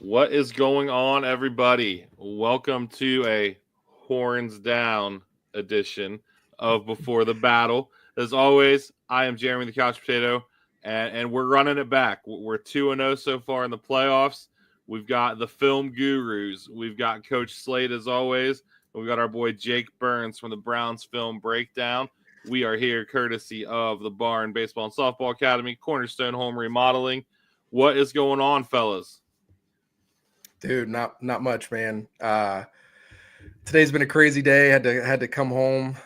What is going on, everybody? Welcome to a horns down edition of Before the Battle. As always, I am Jeremy the Couch Potato, and we're running it back. We're 2-0 so far in the playoffs. We've got the film gurus. We've got Coach Slate, as always. We've got our boy Jake Burns from the Browns-Film-Breakdown. We are here courtesy of the Barn Baseball and Softball Academy, Cornerstone Home Remodeling. What is going on, fellas? Dude, not much, man. Today's been a crazy day. Had to come home.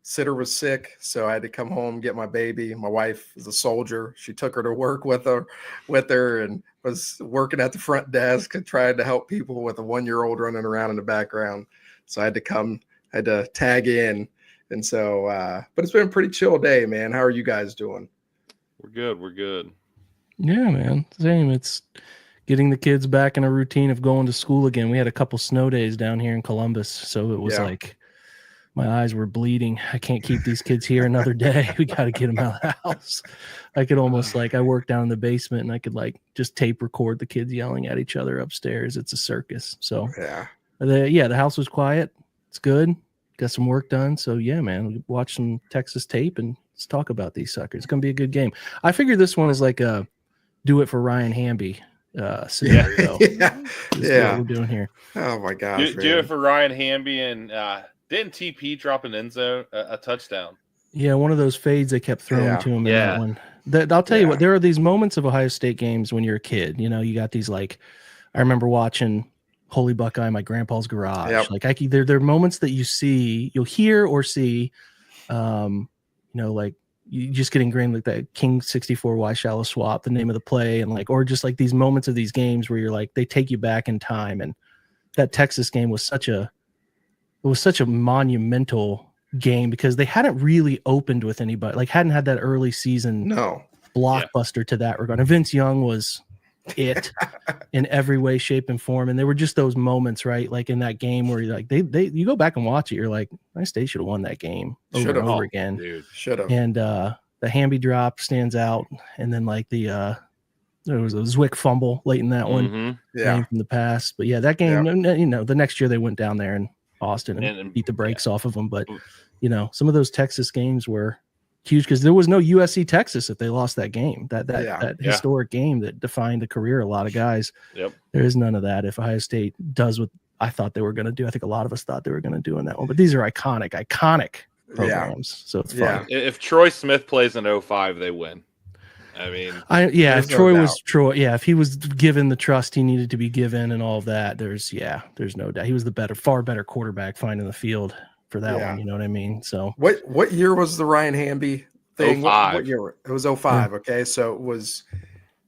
Sitter was sick, so I had to come home, get my baby. My wife is a soldier. She took her to work with her and was working at the front desk and trying to help people with a 1-year-old running around in the background. So I had to tag in. And so but it's been a pretty chill day, man. How are you guys doing? We're good. Yeah, man. Same. It's getting the kids back in a routine of going to school again. We had a couple snow days down here in Columbus, so it was like my eyes were bleeding. I can't keep these kids here another day. We got to get them out of the house. I could almost I work down in the basement and I could just tape record the kids yelling at each other upstairs. It's a circus. So the house was quiet. It's good. Got some work done. So yeah, man, we watch some Texas tape and let's talk about these suckers. It's going to be a good game. I figured this one is like a do it for Ryan Hamby scenario. Yeah. What we're doing here. Oh my gosh. Do it for Ryan Hamby, and didn't TP drop an end zone a touchdown? Yeah, one of those fades they kept throwing to him in that one. I'll tell you what, there are these moments of Ohio State games when you're a kid. You know, you got these I remember watching Holy Buckeye in my grandpa's garage. Yep. There are moments that you'll hear or see, you just get ingrained like that King 64 Y shallow swap, the name of the play, and or just these moments of these games where you're they take you back in time. And that Texas game was such a monumental game because they hadn't really opened with anybody, hadn't had that early season blockbuster to that regard. And Vince Young was it in every way, shape, and form. And there were just those moments, right? Like in that game where you're you go back and watch it, you're like, nice, they should have won that game over again. Dude, should have. And the Hamby drop stands out. And then there was a Zwick fumble late in that one from the past. But yeah, that game, the next year they went down there in Austin and beat the brakes off of them. But, some of those Texas games were huge because there was no USC Texas if they lost that game, that historic game that defined the career of a lot of guys. Yep. There is none of that. If Ohio State does what I thought they were going to do, I think a lot of us thought they were going to do in that one. But these are iconic programs. So it's fun. If Troy Smith plays in 05, they win. I mean, if Troy was Troy, if he was given the trust he needed to be given and all of that, there's no doubt he was the far better quarterback finding the field for that one. You know what I mean? So what year was the Ryan Hamby thing? 05. What year? It was 05. Okay. So it was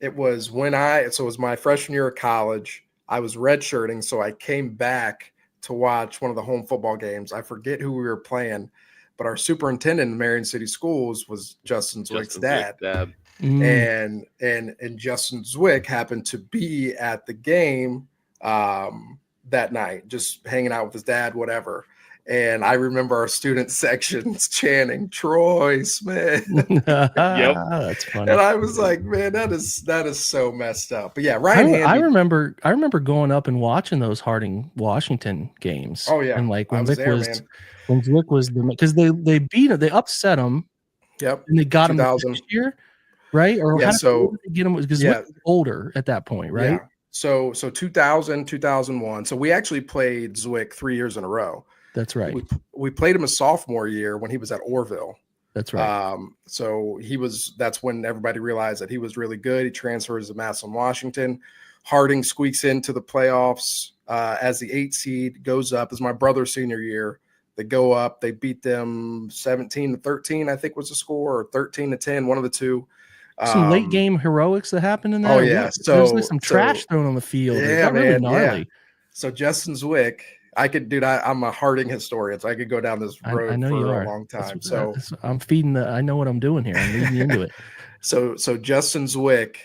it was my freshman year of college. I was redshirting. So I came back to watch one of the home football games. I forget who we were playing, but our superintendent in Marion City Schools was Justin Zwick's dad. And Justin Zwick happened to be at the game that night, just hanging out with his dad, whatever. And I remember our student sections chanting Troy Smith. That's funny. And I was like, man, that is so messed up. But yeah, Ryan Hamby. I remember going up and watching those Harding Washington games. Oh yeah. And when Zwick was because they beat him, they upset him. Yep. And they got him next year. Right? Or how did they get him? Because Zwick was older at that point, right? Yeah. So 2000, 2001. So we actually played Zwick 3 years in a row. That's right. We played him a sophomore year when he was at Orville. That's right. So that's when everybody realized that he was really good. He transfers to Massillon, Washington. Harding squeaks into the playoffs as the 8 seed, goes up. As my brother's senior year. They go up. They beat them 17-13, I think was the score, or 13-10, one of the two. Some late game heroics that happened in that. Oh yeah, there's some trash thrown on the field. Yeah, man. Really gnarly. Yeah. So Justin Zwick, I'm a Harding historian, so I could go down this road for a long time. I'm feeding I know what I'm doing here. I'm leading you into it. So Justin Zwick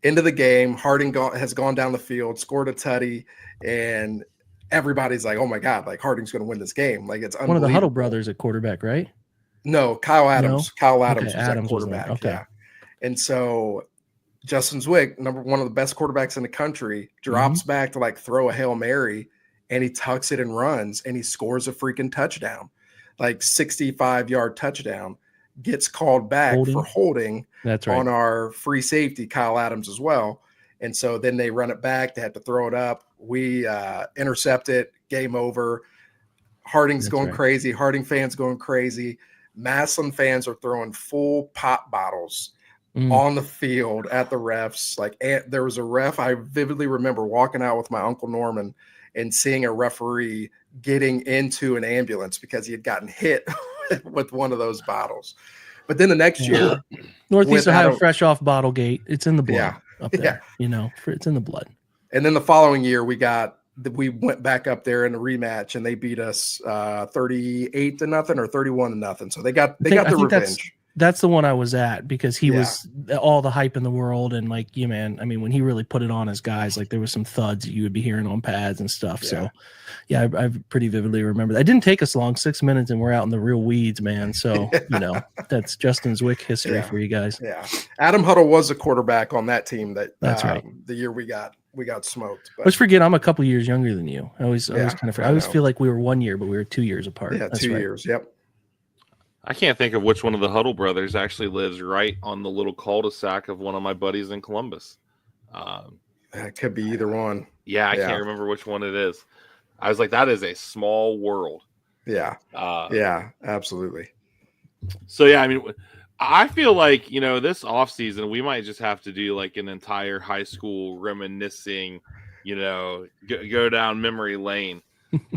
into the game. Harding has gone down the field, scored a tutty, and everybody's like, "Oh my God! Like Harding's going to win this game!" Like it's one of the Huddle brothers at quarterback, right? No, Kyle Adams. No? Kyle Adams was Adams at quarterback. Okay. Yeah. And so Justin Zwick, one of the best quarterbacks in the country, drops back to like throw a Hail Mary, and he tucks it and runs, and he scores a freaking touchdown, like 65-yard touchdown, gets called back for holding. That's right. On our free safety, Kyle Adams, as well. And so then they run it back. They had to throw it up. We intercept it. Game over. Harding's going crazy. Harding fans going crazy. Massillon fans are throwing full pop bottles on the field at the refs. Like, there was a ref. I vividly remember walking out with my Uncle Norman and seeing a referee getting into an ambulance because he had gotten hit with one of those bottles. But then the next year, Northeast Ohio, fresh off bottle gate. It's in the blood up there. Yeah. You know, it's in the blood. And then the following year, we went back up there in a rematch, and they beat us 38-0 or 31-0. So they got the revenge. That's the one I was at, because he was all the hype in the world. And like, man, I mean, when he really put it on his guys, like there was some thuds you would be hearing on pads and stuff. Yeah. So yeah, I pretty vividly remember that. It didn't take us long, 6 minutes, and we're out in the real weeds, man. So, that's Justin Zwick history for you guys. Yeah. Adam Huddle was a quarterback on that team that's right. The year we got smoked. But let's forget I'm a couple years younger than you. I always feel like we were 1 year, but we were 2 years apart. Yeah, that's 2 years. Yep. I can't think of which one of the Huddle brothers actually lives right on the little cul-de-sac of one of my buddies in Columbus. It could be either one. Yeah, I can't remember which one it is. I was like, that is a small world. Yeah. Yeah, absolutely. So, yeah, I mean, I feel like, this offseason, we might just have to do like an entire high school reminiscing, go down memory lane.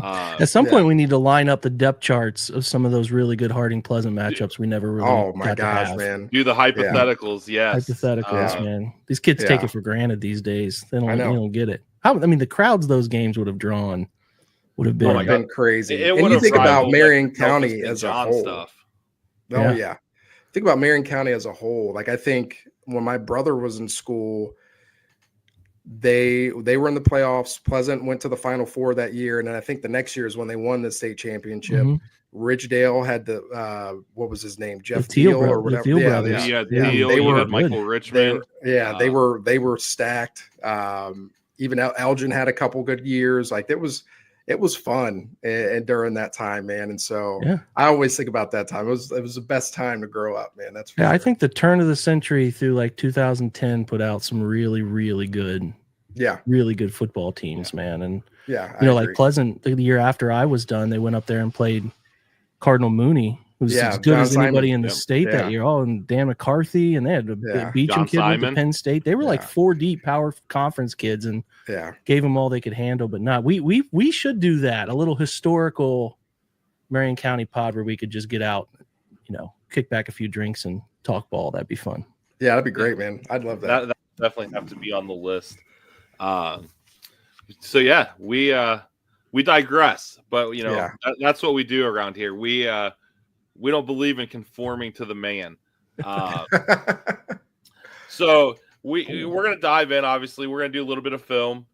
At some point, we need to line up the depth charts of some of those really good Harding Pleasant matchups we never really got to have. Man. Do the hypotheticals, yes. Hypotheticals, man. These kids take it for granted these days. They don't get it. The crowds those games would have drawn would have been crazy. And you think about Marion County as a whole. Stuff. Think about Marion County as a whole. Like, I think when my brother was in school, they were in the playoffs. Pleasant went to the Final Four that year, and then I think the next year is when they won the state championship. Ridgedale had the what was his name, Jeff Teal or whatever. They were Michael Richmond. They were stacked. Even Elgin had a couple good years. Like, it was fun and during that time, man. And so I always think about that time. It was the best time to grow up, man. That's for sure. I think the turn of the century through like 2010 put out some really, really good, really good football teams, man. And like Pleasant, the year after I was done, they went up there and played Cardinal Mooney, who's as good as anybody in the state that year. Oh, and Dan McCarthy, and they had a Beecham kid with the Penn State. They were like 4 deep power conference kids, and gave them all they could handle. But not we should do that, a little historical Marion County pod where we could just get out, kick back a few drinks and talk ball. That'd be fun. Yeah, that'd be great, man. I'd love that. That definitely have to be on the list. So yeah, we digress, but that's what we do around here. We don't believe in conforming to the man. So we're going to dive in. Obviously, we're going to do a little bit of film.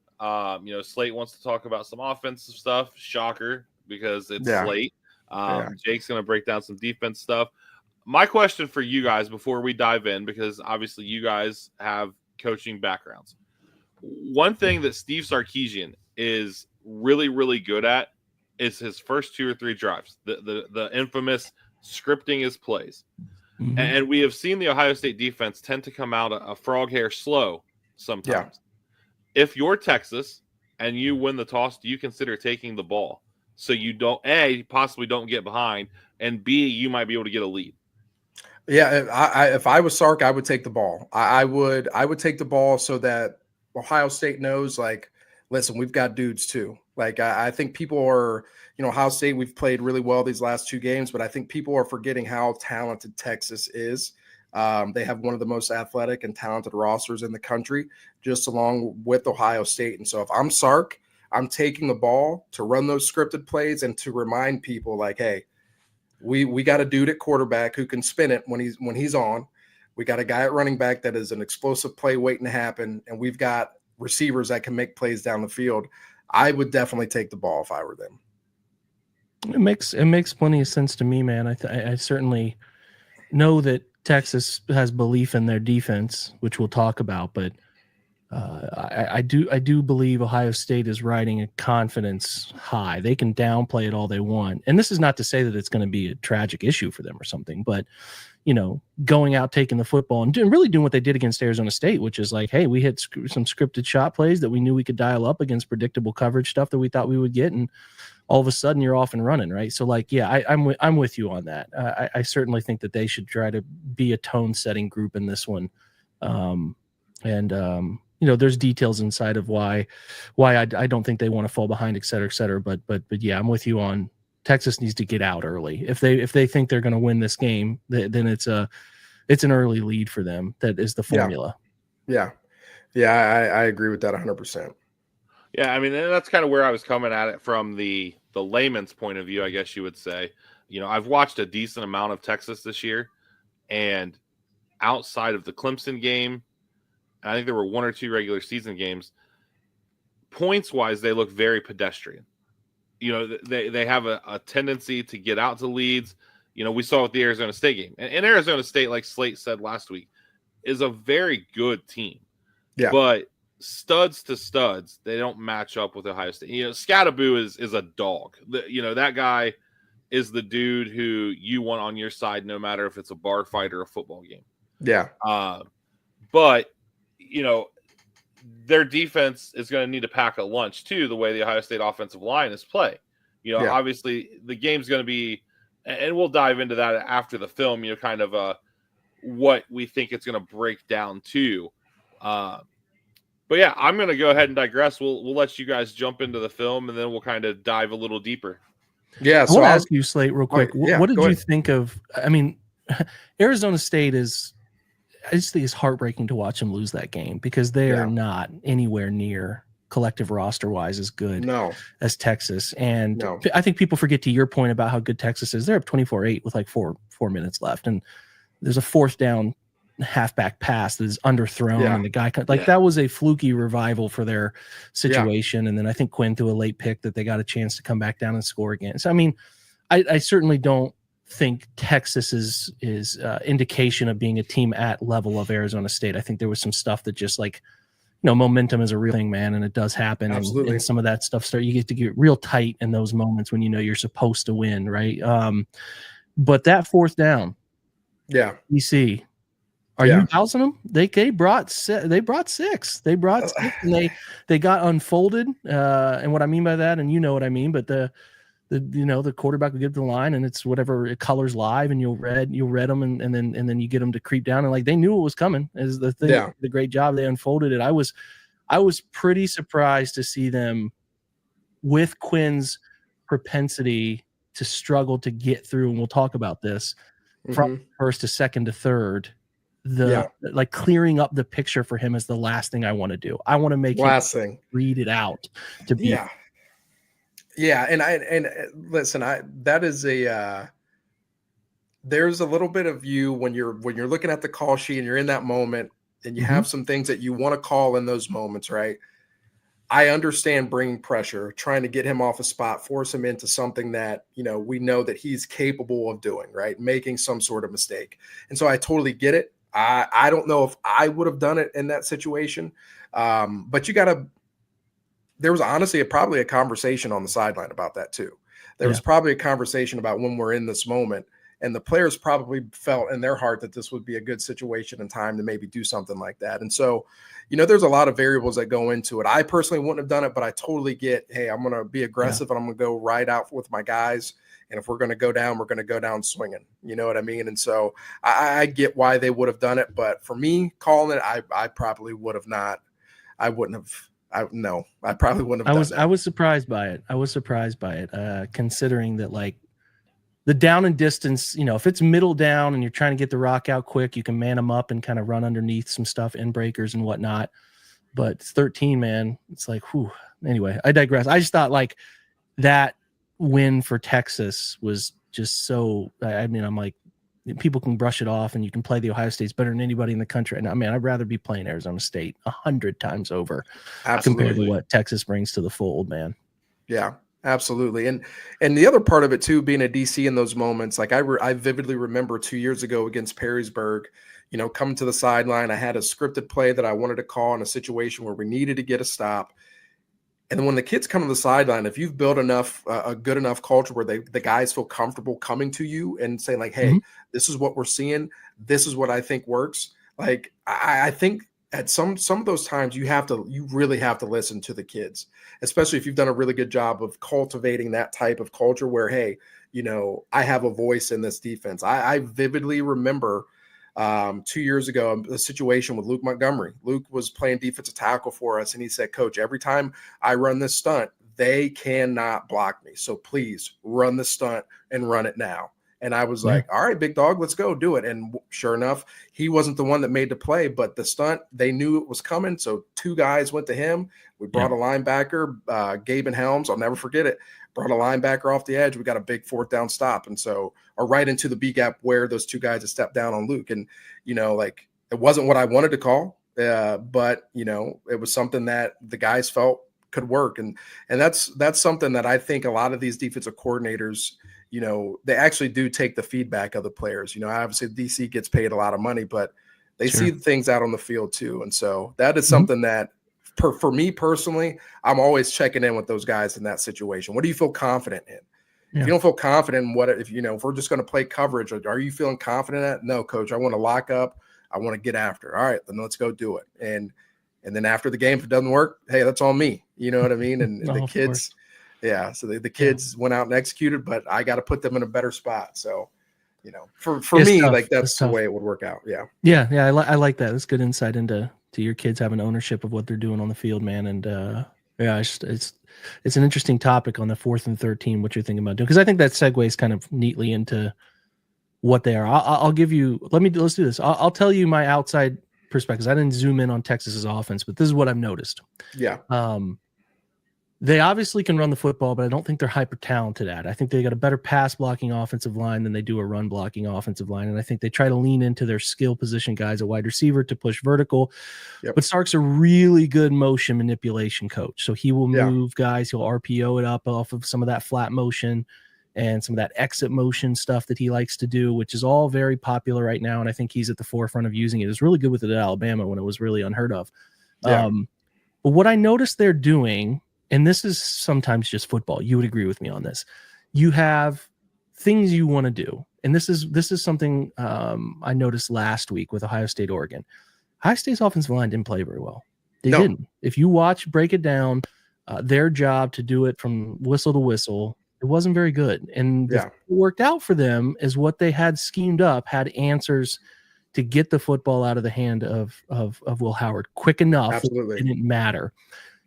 Slate wants to talk about some offensive stuff. Shocker, because it's Slate. Jake's going to break down some defense stuff. My question for you guys before we dive in, because obviously you guys have coaching backgrounds. One thing that Steve Sarkisian is really, really good at is his first 2 or 3 drives, the infamous scripting his plays. And we have seen the Ohio State defense tend to come out a frog hair slow sometimes. If you're Texas and you win the toss, do you consider taking the ball so you don't, A, possibly don't get behind, and B, you might be able to get a lead? Yeah, if I was Sark, I would take the ball. I would take the ball so that Ohio State knows, like, listen, we've got dudes too. Like, I think people are, Ohio State, we've played really well these last 2 games, but I think people are forgetting how talented Texas is. They have one of the most athletic and talented rosters in the country, just along with Ohio State. And so if I'm Sark, I'm taking the ball to run those scripted plays and to remind people, like, hey, we got a dude at quarterback who can spin it when he's on. We got a guy at running back that is an explosive play waiting to happen, and we've got receivers that can make plays down the field. I would definitely take the ball if I were them. It makes plenty of sense to me, man. I certainly know that Texas has belief in their defense, which we'll talk about, but I do believe Ohio State is riding a confidence high. They can downplay it all they want. And this is not to say that it's going to be a tragic issue for them or something, but going out, taking the football and really doing what they did against Arizona State, which is like, hey, we hit some scripted shot plays that we knew we could dial up against predictable coverage stuff that we thought we would get. And all of a sudden you're off and running. Right. So like, yeah, I'm with you on that. I certainly think that they should try to be a tone setting group in this one. There's details inside of why I don't think they want to fall behind, et cetera. But yeah, I'm with you on Texas needs to get out early. If they think they're going to win this game, then it's an early lead for them. That is the formula. Yeah. I agree with that 100%. Yeah. I mean, that's kind of where I was coming at it from the layman's point of view, I guess you would say. I've watched a decent amount of Texas this year, and outside of the Clemson game, I think there were 1 or 2 regular season games. Points wise, they look very pedestrian. They have a tendency to get out to leads. We saw with the Arizona State game. And Arizona State, like Slate said last week, is a very good team. Yeah. But studs to studs, they don't match up with Ohio State. Scattaboo is a dog. That guy is the dude who you want on your side no matter if it's a bar fight or a football game. Yeah. But their defense is going to need to pack a lunch too, the way the Ohio State offensive line is play. Obviously the game's going to be, and we'll dive into that after the film, kind of what we think it's going to break down to. But yeah, I'm going to go ahead and digress. We'll let you guys jump into the film, and then we'll kind of dive a little deeper. Yeah. So I'll ask you, Slate, real quick. Yeah, what did you think of, Arizona State I just think it's heartbreaking to watch them lose that game because they are not anywhere near collective roster wise as good as Texas. And I think people forget, to your point about how good Texas is, they're up 24-8 with like four minutes left. And there's a 4th down halfback pass that is underthrown. And the guy that was a fluky revival for their situation. And then I think Quinn threw a late pick that they got a chance to come back down and score again. So, I certainly don't think Texas is indication of being a team at level of Arizona State. I think there was some stuff that just momentum is a real thing, man, and it does happen. Absolutely. And some of that stuff you get to get real tight in those moments when you're supposed to win, right? But that 4th down, EC, are you housing them? They brought 6. They brought 6, and they got unfolded. And what I mean by that, and what I mean, but the quarterback will get to the line, and it's whatever it colors live, and you'll read them, and then you get them to creep down, and they knew it was coming. Is the thing? Yeah. The great job they unfolded it. I was pretty surprised to see them with Quinn's propensity to struggle to get through, and we'll talk about this from first to second to third. Clearing up the picture for him is the last thing I want to do. I want to make him read it out to be. Yeah, and listen, that is there's a little bit of you when you're looking at the call sheet and you're in that moment and you have some things that you want to call in those moments, right? I understand bringing pressure, trying to get him off a spot, force him into something that, we know that he's capable of doing, right? Making some sort of mistake. And so I totally get it. I don't know if I would have done it in that situation. But there was honestly probably a conversation on the sideline about that too. There was probably a conversation about when we're in this moment, and the players probably felt in their heart that this would be a good situation and time to maybe do something like that. And so, there's a lot of variables that go into it. I personally wouldn't have done it, but I totally get, hey, I'm going to be aggressive and I'm going to go right out with my guys. And if we're going to go down, we're going to go down swinging. You know what I mean? And so I get why they would have done it. But for me, calling it, I probably would have not. I wouldn't have. I probably wouldn't have done that. I was surprised by it. Considering that the down and distance, if it's middle down and you're trying to get the rock out quick, you can man them up and kind of run underneath some stuff, in breakers and whatnot. But it's 13, man. It's whew. Anyway, I digress. I just thought that win for Texas was just so, I'm like, people can brush it off and you can play the Ohio State's better than anybody in the country. And I'd rather be playing Arizona State 100 times over. Absolutely. Compared to what Texas brings to the fold, man. Yeah. Absolutely. And the other part of it too, being a DC in those moments, like I vividly remember 2 years ago against Perrysburg, coming to the sideline, I had a scripted play that I wanted to call in a situation where we needed to get a stop. And then when the kids come to the sideline, if you've built a good enough culture where the guys feel comfortable coming to you and saying like, hey, this is what we're seeing. This is what I think works. Like, I think at some of those times you really have to listen to the kids, especially if you've done a really good job of cultivating that type of culture where, hey, I have a voice in this defense. I vividly remember 2 years ago, a situation with Luke Montgomery. Luke was playing defensive tackle for us, and he said, Coach, every time I run this stunt, they cannot block me. So please run the stunt and run it now. And I was like, all right, big dog, let's go do it. And sure enough, he wasn't the one that made the play, but the stunt, they knew it was coming. So 2 guys went to him. We brought a linebacker, Gabe and Helms. I'll never forget it. Brought a linebacker off the edge. We got a big 4th down stop. And so, or right into the B gap where those 2 guys had stepped down on Luke. And, like it wasn't what I wanted to call, but, it was something that the guys felt could work. And that's something that I think a lot of these defensive coordinators, they actually do take the feedback of the players. Obviously DC gets paid a lot of money, but they see things out on the field too. And so that is something that for me personally, I'm always checking in with those guys in that situation. What do you feel confident in? If you don't feel confident in if we're just going to play coverage, are you feeling confident in that? No, coach, I want to lock up. I want to get after. All right, then let's go do it. And then after the game, if it doesn't work, hey, that's on me. You know what I mean? And the kids, so the kids went out and executed, but I got to put them in a better spot. So, for me, tough. Like that's the way it would work out. Yeah. I like that. That's good insight into your kids having ownership of what they're doing on the field, man. And it's an interesting topic on the 4th and 13, what you're thinking about doing. Because I think that segues kind of neatly into what they are. I'll give you, let's do this. I'll tell you my outside perspectives. I didn't zoom in on Texas's offense, but this is what I've noticed. Yeah. They obviously can run the football, but I don't think they're hyper talented at it. I think they got a better pass blocking offensive line than they do a run blocking offensive line. And I think they try to lean into their skill position guys at wide receiver to push vertical. But Sark's a really good motion manipulation coach. So he will move guys. He'll RPO it up off of some of that flat motion and some of that exit motion stuff that he likes to do, which is all very popular right now. And I think he's at the forefront of using it. It was really good with it at Alabama when it was really unheard of. But what I noticed they're doing, and this is sometimes just football, you would agree with me on this. You have things you want to do. And this is something I noticed last week with Ohio State, Oregon. Ohio State's offensive line didn't play very well. They didn't. If you break it down, their job to do it from whistle to whistle, it wasn't very good. And what worked out for them is what they had schemed up, had answers to get the football out of the hand of Will Howard quick enough. Absolutely. It didn't matter.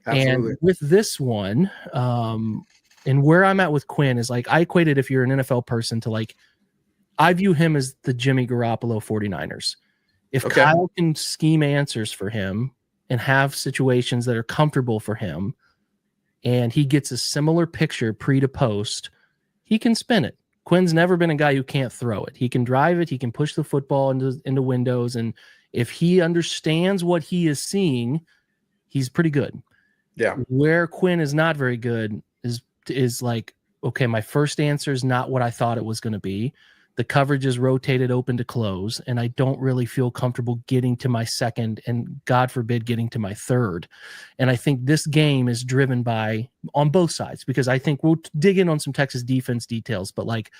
Absolutely. And with this one, and where I'm at with Quinn is like, I equate it, if you're an NFL person, to like, I view him as the Jimmy Garoppolo 49ers. If Kyle can scheme answers for him and have situations that are comfortable for him, and he gets a similar picture pre to post, he can spin it. Quinn's never been a guy who can't throw it. He can drive it. He can push the football into windows. And if he understands what he is seeing, he's pretty good. Yeah. Where Quinn is not very good is like, okay, my first answer is not what I thought it was going to be. The coverage is rotated open to close, and I don't really feel comfortable getting to my second, and God forbid getting to my third. And I think this game is driven by on both sides, because I think we'll dig in on some Texas defense details, but like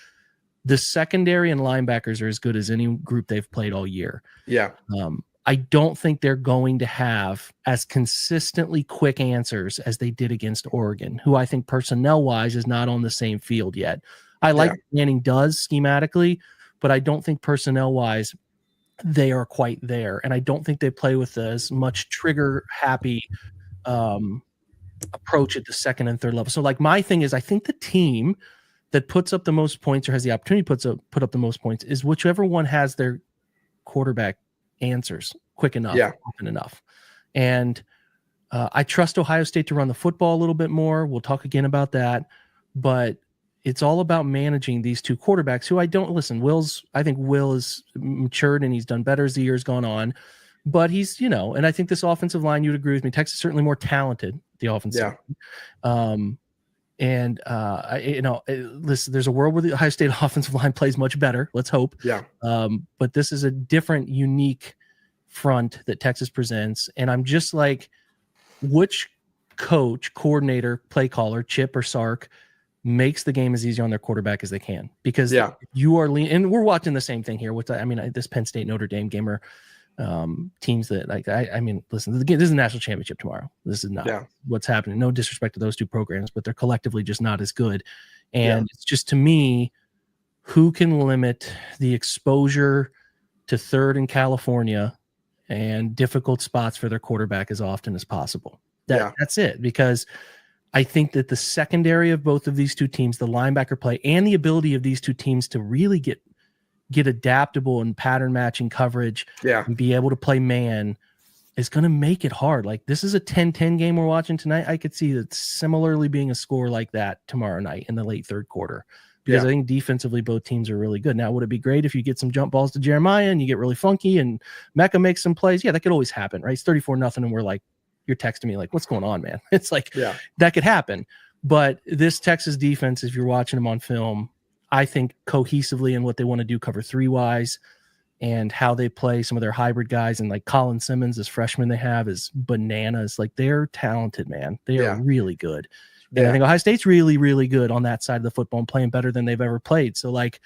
the secondary and linebackers are as good as any group they've played all year. Yeah. I don't think they're going to have as consistently quick answers as they did against Oregon, who I think personnel-wise is not on the same field yet. I like what Manning does schematically, but I don't think personnel-wise they are quite there. And I don't think they play with as much trigger-happy approach at the second and third level. So, like, my thing is I think the team that puts up the most points or has the opportunity to put up the most points is whichever one has their quarterback answers quick enough, often enough. And I trust Ohio State to run the football a little bit more. We'll talk again about that. But it's all about managing these two quarterbacks who I think Will is matured and he's done better as the year's gone on. But he's, and I think this offensive line, you'd agree with me, Texas is certainly more talented, the offensive line. And listen, there's a world where the Ohio State offensive line plays much better. Let's hope. Yeah. But this is a different, unique front that Texas presents. And I'm just like, which coach, coordinator, play caller, Chip or Sark, makes the game as easy on their quarterback as they can? Because you are and we're watching the same thing here. This Penn State Notre Dame game are teams that listen, this is a national championship tomorrow. This is not what's happening. No disrespect to those two programs, but they're collectively just not as good. And it's just, to me, who can limit the exposure to third in California and difficult spots for their quarterback as often as possible. That's it. Because I think that the secondary of both of these two teams, the linebacker play and the ability of these two teams to really get adaptable and pattern matching coverage and be able to play man is going to make it hard. Like, this is a 10-10 game we're watching tonight. I could see that similarly being a score like that tomorrow night in the late third quarter, because I think defensively both teams are really good. Now, would it be great if you get some jump balls to Jeremiah and you get really funky and Mecca makes some plays? Yeah, that could always happen, right? It's 34-0 and we're like, you're texting me like, what's going on, man? It's like, that could happen. But this Texas defense, if you're watching them on film, I think cohesively in what they want to do cover 3-wise and how they play some of their hybrid guys, and like Colin Simmons, this freshman they have, is bananas. Like, they're talented, man. They are really good. And I think Ohio State's really, really good on that side of the football and playing better than they've ever played. So, like,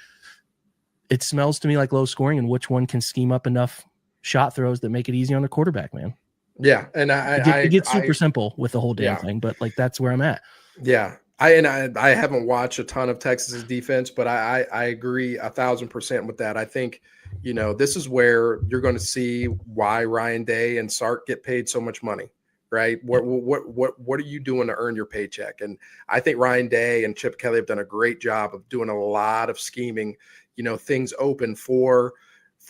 it smells to me like low scoring, and which one can scheme up enough shot throws that make it easy on the quarterback, man. Yeah. And it gets super simple with the whole damn thing, but like, that's where I'm at. Yeah. I haven't watched a ton of Texas's defense, but I agree 1,000% with that. I think, this is where you're going to see why Ryan Day and Sark get paid so much money, right? What are you doing to earn your paycheck? And I think Ryan Day and Chip Kelly have done a great job of doing a lot of scheming, things open for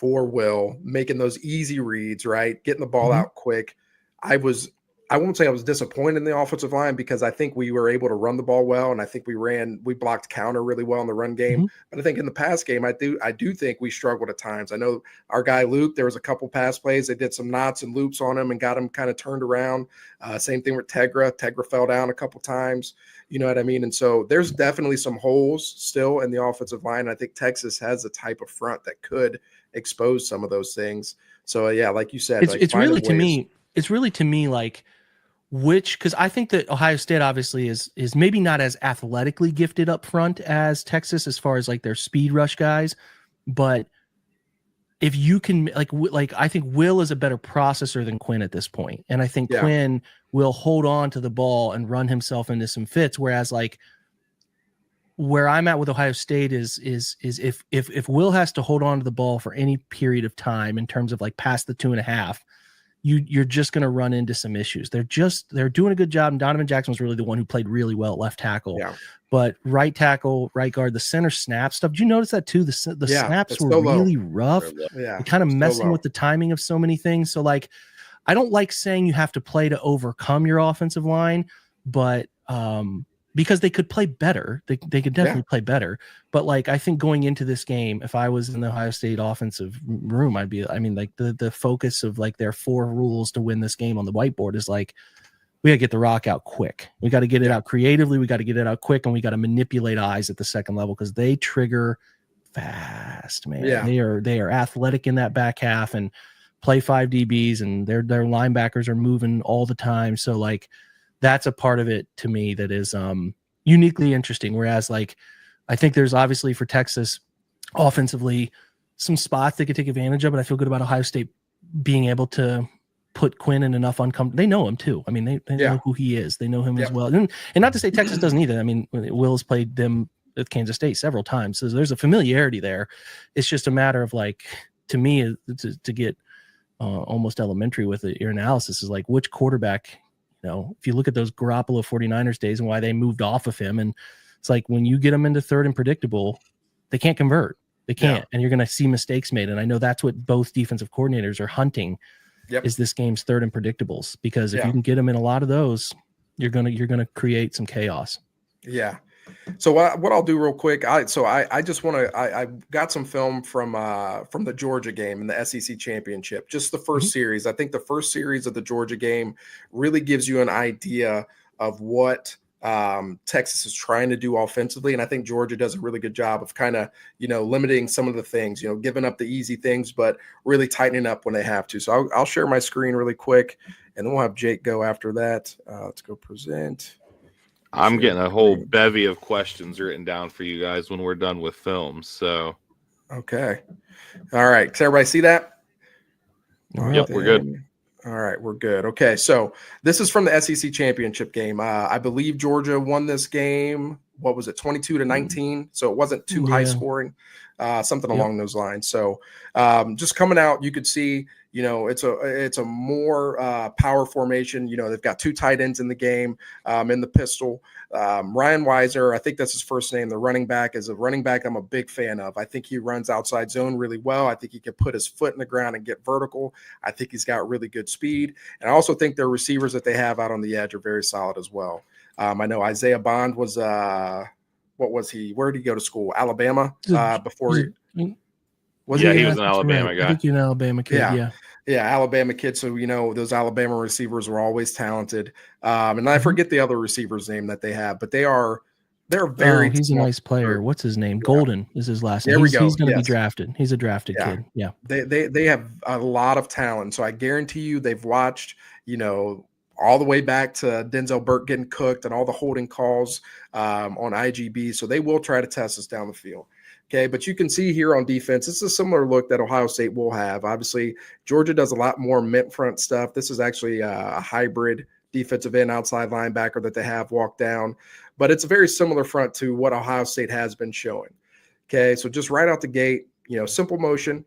Will, making those easy reads, right? Getting the ball out quick. I won't say I was disappointed in the offensive line, because I think we were able to run the ball well, and I think we blocked counter really well in the run game. But I think in the pass game, I do think we struggled at times. I know our guy Luke, there was a couple pass plays. They did some knots and loops on him and got him kind of turned around. Same thing with Tegra. Tegra fell down a couple times. You know what I mean? And so there's definitely some holes still in the offensive line. I think Texas has a type of front that could expose some of those things. So like you said, it's really to me like, because I think that Ohio State obviously is maybe not as athletically gifted up front as Texas as far as like their speed rush guys, but if you can like I think Will is a better processor than Quinn at this point, and I think Quinn will hold on to the ball and run himself into some fits, whereas like where I'm at with Ohio State is if Will has to hold on to the ball for any period of time in terms of like past the 2.5, you're just going to run into some issues. They're doing a good job. And Donovan Jackson was really the one who played really well at left tackle, but right tackle, right guard, the center snap stuff. Did you notice that too? The snaps were really rough. Kind of messing with the timing of so many things. So like, I don't like saying you have to play to overcome your offensive line, but because they could play better. They could definitely play better. But like, I think going into this game, if I was in the Ohio State offensive room, the focus of like their 4 rules to win this game on the whiteboard is like, we got to get the rock out quick. We got to get it out creatively. We got to get it out quick. And we got to manipulate eyes at the second level, because they trigger fast, man. They are athletic in that back half and play 5 DBs, and their linebackers are moving all the time. So like, that's a part of it to me that is uniquely interesting. Whereas like, I think there's obviously for Texas offensively some spots they could take advantage of, but I feel good about Ohio State being able to put Quinn in enough uncomfortable. They know him too. I mean, they know who he is. They know him as well. And not to say Texas doesn't either. I mean, Will's played them at Kansas State several times. So there's a familiarity there. It's just a matter of like, to me, to get almost elementary with your analysis is like, which quarterback, if you look at those Garoppolo 49ers days and why they moved off of him, and it's like when you get them into third and predictable, they can't convert. They can't. And you're going to see mistakes made. And I know that's what both defensive coordinators are hunting is this game's third and predictables, because if you can get them in a lot of those, you're going to create some chaos. Yeah. So what I'll do real quick, I just want to, I got some film from the Georgia game in the SEC championship, just the first series. I think the first series of the Georgia game really gives you an idea of what Texas is trying to do offensively. And I think Georgia does a really good job of kind of, limiting some of the things, giving up the easy things, but really tightening up when they have to. So I'll share my screen really quick, and then we'll have Jake go after that. Let's go present. I'm getting a whole bevy of questions written down for you guys when we're done with film. So, okay. All right. Does everybody see that? Yep, we're good. All right, we're good. Okay, so this is from the SEC championship game. I believe Georgia won this game. What was it, 22-19? So it wasn't too high scoring, something along those lines. So just coming out, you could see, it's a more power formation. They've got 2 tight ends in the game, in the pistol. Ryan Weiser, I think that's his first name. The running back is a running back I'm a big fan of. I think he runs outside zone really well. I think he can put his foot in the ground and get vertical. I think he's got really good speed. And I also think their receivers that they have out on the edge are very solid as well. I know Isaiah Bond was, what was he? Where did he go to school? Alabama before he was. Yeah, he was an Alabama guy. I think you're an Alabama kid. Yeah, Alabama kid. So, those Alabama receivers were always talented. And I forget the other receiver's name that they have, but they're very. He's a nice player. What's his name? Yeah. Golden is his last name. There we go. He's going to be drafted. He's a drafted kid. Yeah. They have a lot of talent. So I guarantee you they've watched, all the way back to Denzel Burke getting cooked and all the holding calls on IGB. So they will try to test us down the field. Okay, but you can see here on defense, it's a similar look that Ohio State will have. Obviously, Georgia does a lot more mint front stuff. This is actually a hybrid defensive end outside linebacker that they have walked down. But it's a very similar front to what Ohio State has been showing. Okay, so just right out the gate, simple motion,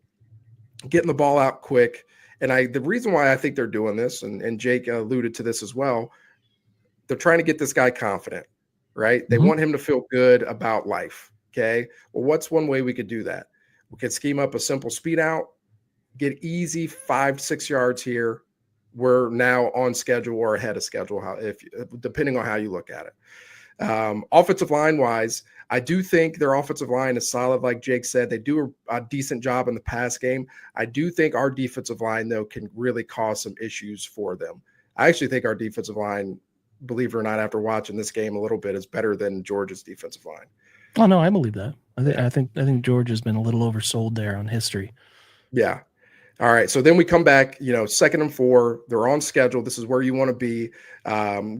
getting the ball out quick. And the reason why I think they're doing this, and Jake alluded to this as well, they're trying to get this guy confident, right? They want him to feel good about life. Okay. Well, what's one way we could do that? We could scheme up a simple speed out, get easy 5-6 yards here. We're now on schedule or ahead of schedule, depending on how you look at it. Offensive line wise, I do think their offensive line is solid. Like Jake said, they do a decent job in the pass game. I do think our defensive line, though, can really cause some issues for them. I actually think our defensive line, believe it or not, after watching this game a little bit, is better than Georgia's defensive line. Oh no, I believe that. I think Georgia's been a little oversold there on history. Yeah. All right. So then we come back, 2nd and 4. They're on schedule. This is where you want to be.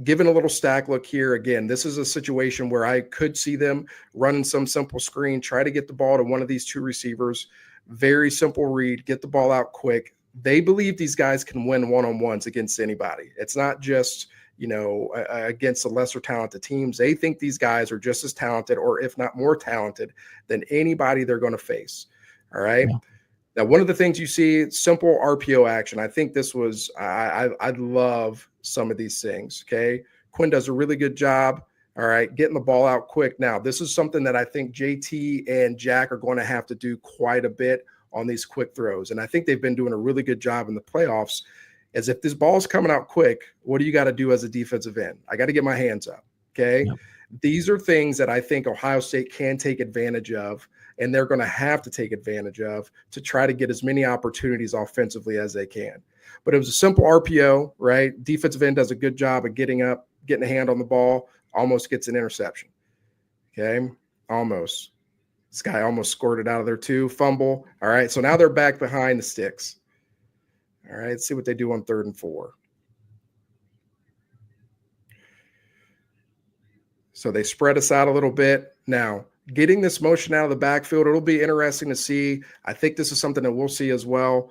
Given a little stack look here. Again, this is a situation where I could see them running some simple screen, try to get the ball to one of these 2 receivers. Very simple read, get the ball out quick. They believe these guys can win one-on-ones against anybody. It's not just against the lesser talented teams. They think these guys are just as talented, or if not more talented, than anybody they're going to face. All right. Yeah. Now, one of the things you see, simple RPO action. I think this was, I love some of these things. Okay. Quinn does a really good job. All right. Getting the ball out quick. Now, this is something that I think JT and Jack are going to have to do quite a bit on these quick throws. And I think they've been doing a really good job in the playoffs. As if this ball's coming out quick, what do you got to do as a defensive end? I got to get my hands up. Okay. Yep. These are things that I think Ohio State can take advantage of, and they're going to have to take advantage of to try to get as many opportunities offensively as they can. But it was a simple RPO, right? Defensive end does a good job of getting up, getting a hand on the ball, almost gets an interception. Okay. Almost. This guy almost scored it out of there too. Fumble. All right. So now they're back behind the sticks. All right, let's see what they do on 3rd and 4. So they spread us out a little bit. Now, getting this motion out of the backfield, it'll be interesting to see. I think this is something that we'll see as well.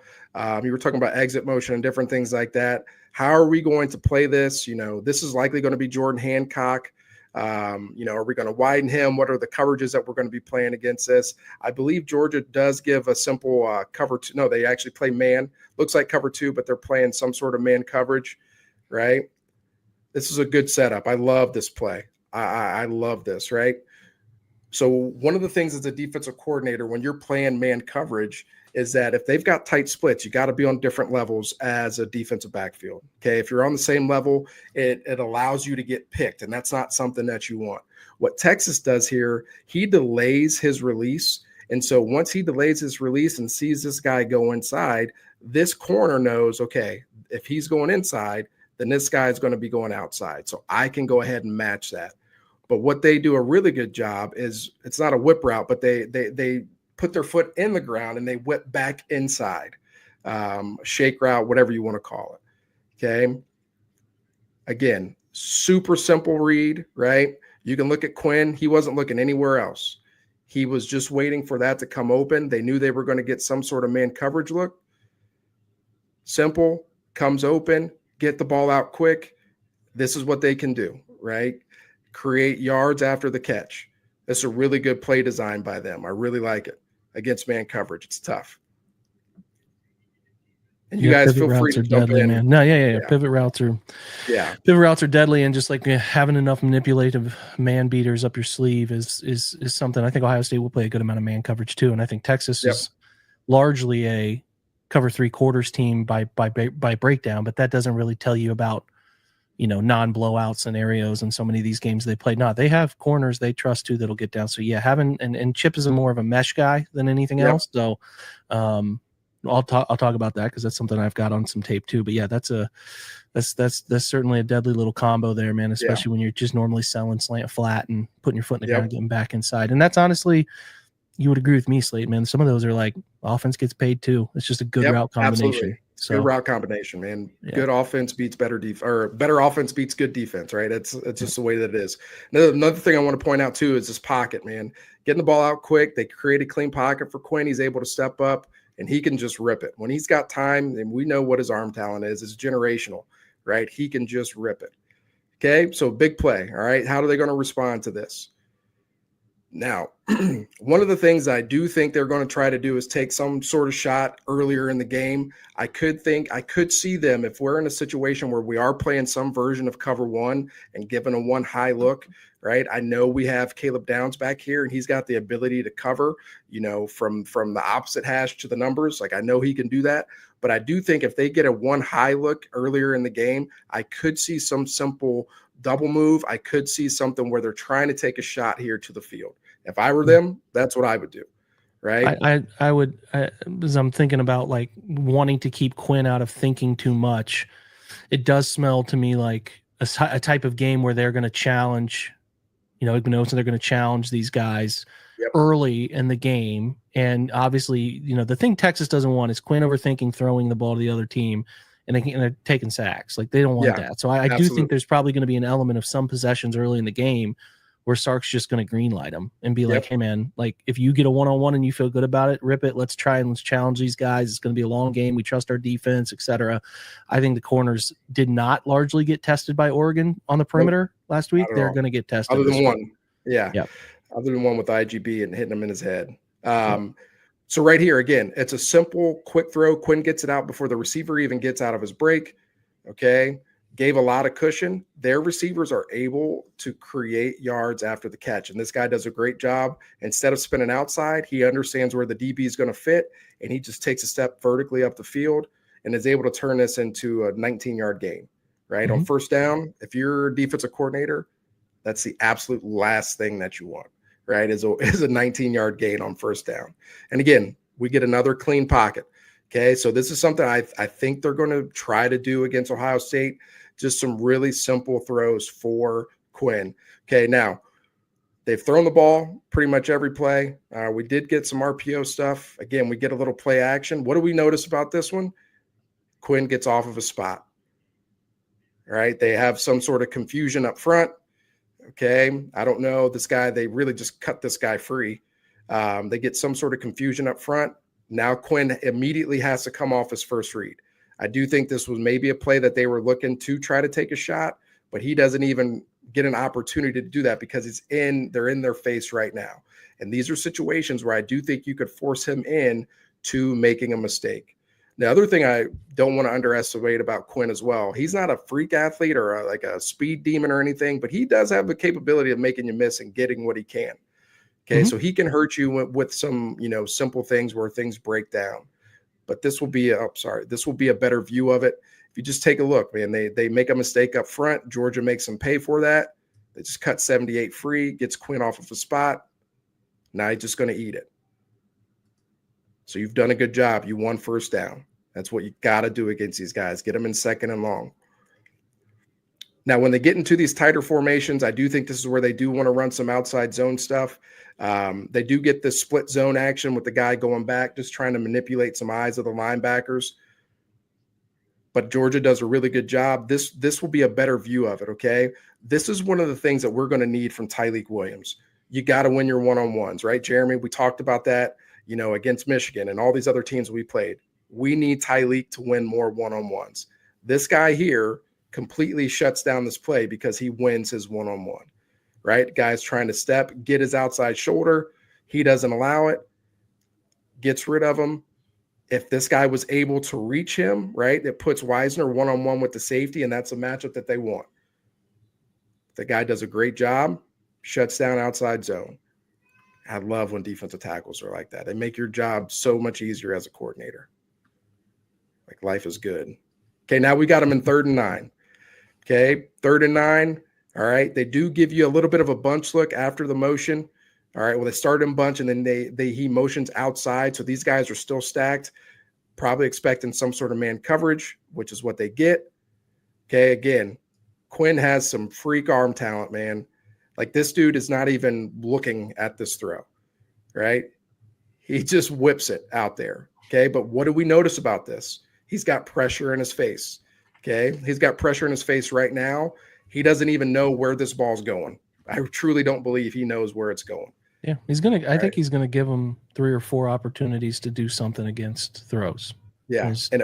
You were talking about exit motion and different things like that. How are we going to play this? This is likely going to be Jordan Hancock. Are we going to widen him? What are the coverages that we're going to be playing against this? I believe Georgia does give a simple cover 2. No, they actually play man. Looks like cover 2, but they're playing some sort of man coverage, right? This is a good setup. I love this play. I love this, right? So one of the things as a defensive coordinator, when you're playing man coverage, is that if they've got tight splits, you got to be on different levels as a defensive backfield. Okay. If you're on the same level, it allows you to get picked, and that's not something that you want. What Texas does here, he delays his release. And so once he delays his release and sees this guy go inside, this corner knows, okay, if he's going inside, then this guy is going to be going outside. So I can go ahead and match that. But what they do a really good job is, it's not a whip route, but they put their foot in the ground and they whip back inside. Shake route, whatever you want to call it. Okay. Again, super simple read, right? You can look at Quinn. He wasn't looking anywhere else. He was just waiting for that to come open. They knew they were going to get some sort of man coverage look. Simple, comes open, get the ball out quick. This is what they can do, right? Create yards after the catch. It's a really good play design by them. I really like it against man coverage. It's tough. And you guys feel free to jump in. Man. No, yeah. Pivot routes are deadly, and just like having enough manipulative man beaters up your sleeve is something. I think Ohio State will play a good amount of man coverage too, and I think Texas is largely a cover 3/4 team by breakdown, but that doesn't really tell you about non-blowout scenarios and so many of these games they play. No, they have corners they trust too that'll get down. So yeah, having and Chip is more of a mesh guy than anything else. So I'll talk about that because that's something I've got on some tape too. But yeah, that's certainly a deadly little combo there, man. Especially when you're just normally selling slant flat and putting your foot in the ground, getting back inside. And that's honestly, you would agree with me, Slate, man. Some of those are like offense gets paid too. It's just a good route combination. Absolutely. So, good route combination, man. Good offense beats better defense, or better offense beats good defense, right? It's just the way that it is. Another thing I want to point out too is this pocket, man. Getting the ball out quick. They create a clean pocket for Quinn. He's able to step up and he can just rip it. When he's got time, and we know what his arm talent is, it's generational, right? He can just rip it. Okay, so big play, all right? How are they going to respond to this? Now, one of the things I do think they're going to try to do is take some sort of shot earlier in the game. I could see them, if we're in a situation where we are playing some version of cover one and given a one high look, right? I know we have Caleb Downs back here and he's got the ability to cover, from the opposite hash to the numbers. Like I know he can do that, but I do think if they get a one high look earlier in the game, I could see some simple double move. I could see something where they're trying to take a shot here to the field. If I were them, that's what I would do. Right. I would, as I'm thinking about like wanting to keep Quinn out of thinking too much, it does smell to me like a type of game where they're going to challenge, they're going to challenge these guys early in the game. And obviously, the thing Texas doesn't want is Quinn overthinking throwing the ball to the other team and they're taking sacks. Like they don't want that. So I do think there's probably going to be an element of some possessions early in the game where Sark's just going to green light him and be like, hey man, like if you get a one-on-one and you feel good about it, rip it. Let's challenge these guys. It's going to be a long game. We trust our defense, etc. I think the corners did not largely get tested by Oregon on the perimeter last week. They're going to get tested. Other than one. Other than one with IGB and hitting him in his head. So right here, again, it's a simple, quick throw. Quinn gets it out before the receiver even gets out of his break. Okay. Gave a lot of cushion. Their receivers are able to create yards after the catch. And this guy does a great job. Instead of spinning outside, he understands where the DB is going to fit. And he just takes a step vertically up the field and is able to turn this into a 19-yard gain, right? On first down, if you're a defensive coordinator, that's the absolute last thing that you want, right? Is a 19-yard gain on first down. And again, we get another clean pocket. Okay, so this is something I think they're going to try to do against Ohio State. Just some really simple throws for Quinn. Okay, now they've thrown the ball pretty much every play. We did get some RPO stuff. Again, we get a little play action. What do we notice about this one? Quinn gets off of a spot. All right, they have some sort of confusion up front. Okay, I don't know. This guy, they really just cut this guy free. They get some sort of confusion up front. Now Quinn immediately has to come off his first read. I do think this was maybe a play that they were looking to try to take a shot, but he doesn't even get an opportunity to do that because they're in their face right now. And these are situations where I do think you could force him in to making a mistake. The other thing I don't want to underestimate about Quinn as well, he's not a freak athlete or like a speed demon or anything, but he does have the capability of making you miss and getting what he can. Okay, so he can hurt you with some, simple things where things break down. But this will be a better view of it. If you just take a look, man, they make a mistake up front. Georgia makes them pay for that. They just cut 78 free, gets Quinn off of a spot. Now he's just going to eat it. So you've done a good job. You won first down. That's what you got to do against these guys. Get them in second and long. Now, when they get into these tighter formations, I do think this is where they do want to run some outside zone stuff. They do get this split zone action with the guy going back, just trying to manipulate some eyes of the linebackers. But Georgia does a really good job. This will be a better view of it, okay? This is one of the things that we're going to need from Tyleik Williams. You got to win your one-on-ones, right, Jeremy? We talked about that, against Michigan and all these other teams we played. We need Tyleik to win more one-on-ones. This guy here completely shuts down this play because he wins his one-on-one, right? Guy's trying to step, get his outside shoulder. He doesn't allow it, gets rid of him. If this guy was able to reach him, right, it puts Wisner one-on-one with the safety, and that's a matchup that they want. The guy does a great job, shuts down outside zone. I love when defensive tackles are like that. They make your job so much easier as a coordinator. Like, life is good. Okay, now we got him in 3rd and 9. Okay, 3rd and 9. All right, they do give you a little bit of a bunch look after the motion. All right, well, they start in bunch, and then he motions outside. So these guys are still stacked, probably expecting some sort of man coverage, which is what they get. Okay, again, Quinn has some freak arm talent, man. Like, this dude is not even looking at this throw, right? He just whips it out there. Okay, but what do we notice about this? He's got pressure in his face. Okay, he's got pressure in his face right now. He doesn't even know where this ball's going. I truly don't believe he knows where it's going. Yeah, I think he's gonna give him 3 or 4 opportunities to do something against throws. Yeah, and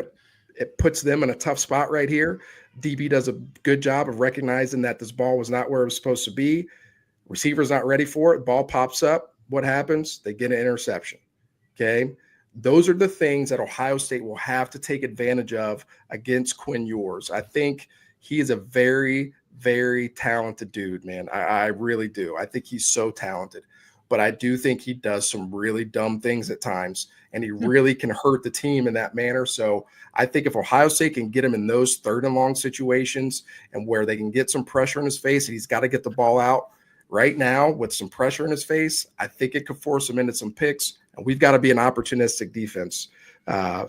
it puts them in a tough spot right here. DB does a good job of recognizing that this ball was not where it was supposed to be. Receiver's not ready for it. Ball pops up. What happens? They get an interception. Okay. Those are the things that Ohio State will have to take advantage of against Quinn Ewers. I think he is a very, very talented dude, man. I really do. I think he's so talented. But I do think he does some really dumb things at times, and he really can hurt the team in that manner. So I think if Ohio State can get him in those 3rd and long situations and where they can get some pressure in his face, and he's got to get the ball out right now with some pressure in his face, I think it could force him into some picks. And we've got to be an opportunistic defense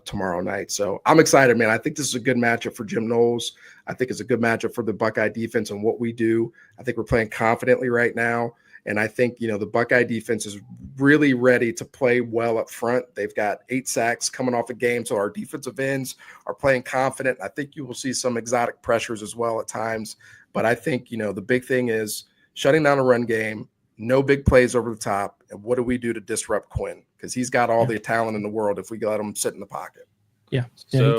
tomorrow night. So I'm excited, man. I think this is a good matchup for Jim Knowles. I think it's a good matchup for the Buckeye defense and what we do. I think we're playing confidently right now. And I think, the Buckeye defense is really ready to play well up front. They've got 8 sacks coming off a game. So our defensive ends are playing confident. I think you will see some exotic pressures as well at times. But I think, the big thing is shutting down a run game, no big plays over the top. And what do we do to disrupt Quinn? Because he's got all the talent in the world if we let him sit in the pocket. Yeah. So,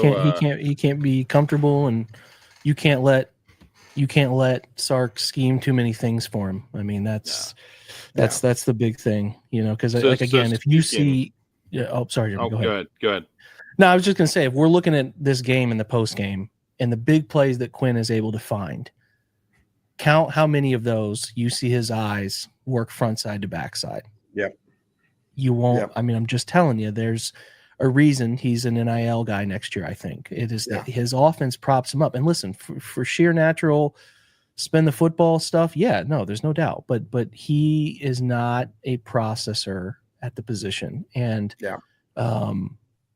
he can't be comfortable, and you can't let Sark scheme too many things for him. I mean, that's the big thing, because if you see, sorry, Jimmy, go ahead. No, I was just going to say, if we're looking at this game in the post game and the big plays that Quinn is able to find, count how many of those you see his eyes work front side to back side. Yep. You won't. Yep. I mean, I'm just telling you, there's a reason he's an NIL guy next year. I think it is that his offense props him up. And listen, for sheer natural spin the football stuff, there's no doubt. But he is not a processor at the position. And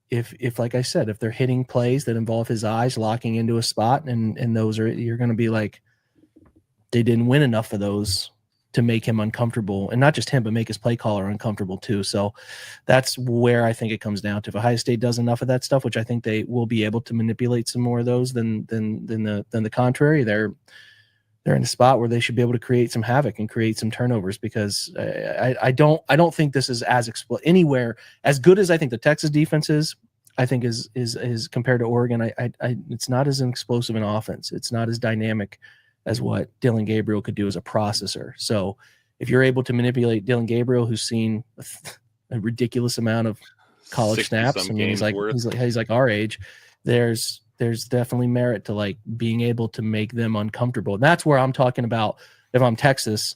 if like I said, if they're hitting plays that involve his eyes locking into a spot, and those are, you're going to be like, they didn't win enough of those to make him uncomfortable, and not just him, but make his play caller uncomfortable too. So that's where I think it comes down to. If Ohio State does enough of that stuff, which I think they will be able to manipulate some more of those than the contrary, they're in a spot where they should be able to create some havoc and create some turnovers, because I don't think this is as anywhere as good as I think the Texas defense is. I think is compared to Oregon. It's not as explosive in offense. It's not as dynamic as what Dylan Gabriel could do as a processor. So if you're able to manipulate Dylan Gabriel, who's seen a ridiculous amount of college snaps, I mean, he's like our age, there's definitely merit to like being able to make them uncomfortable. And that's where I'm talking about. If I'm Texas,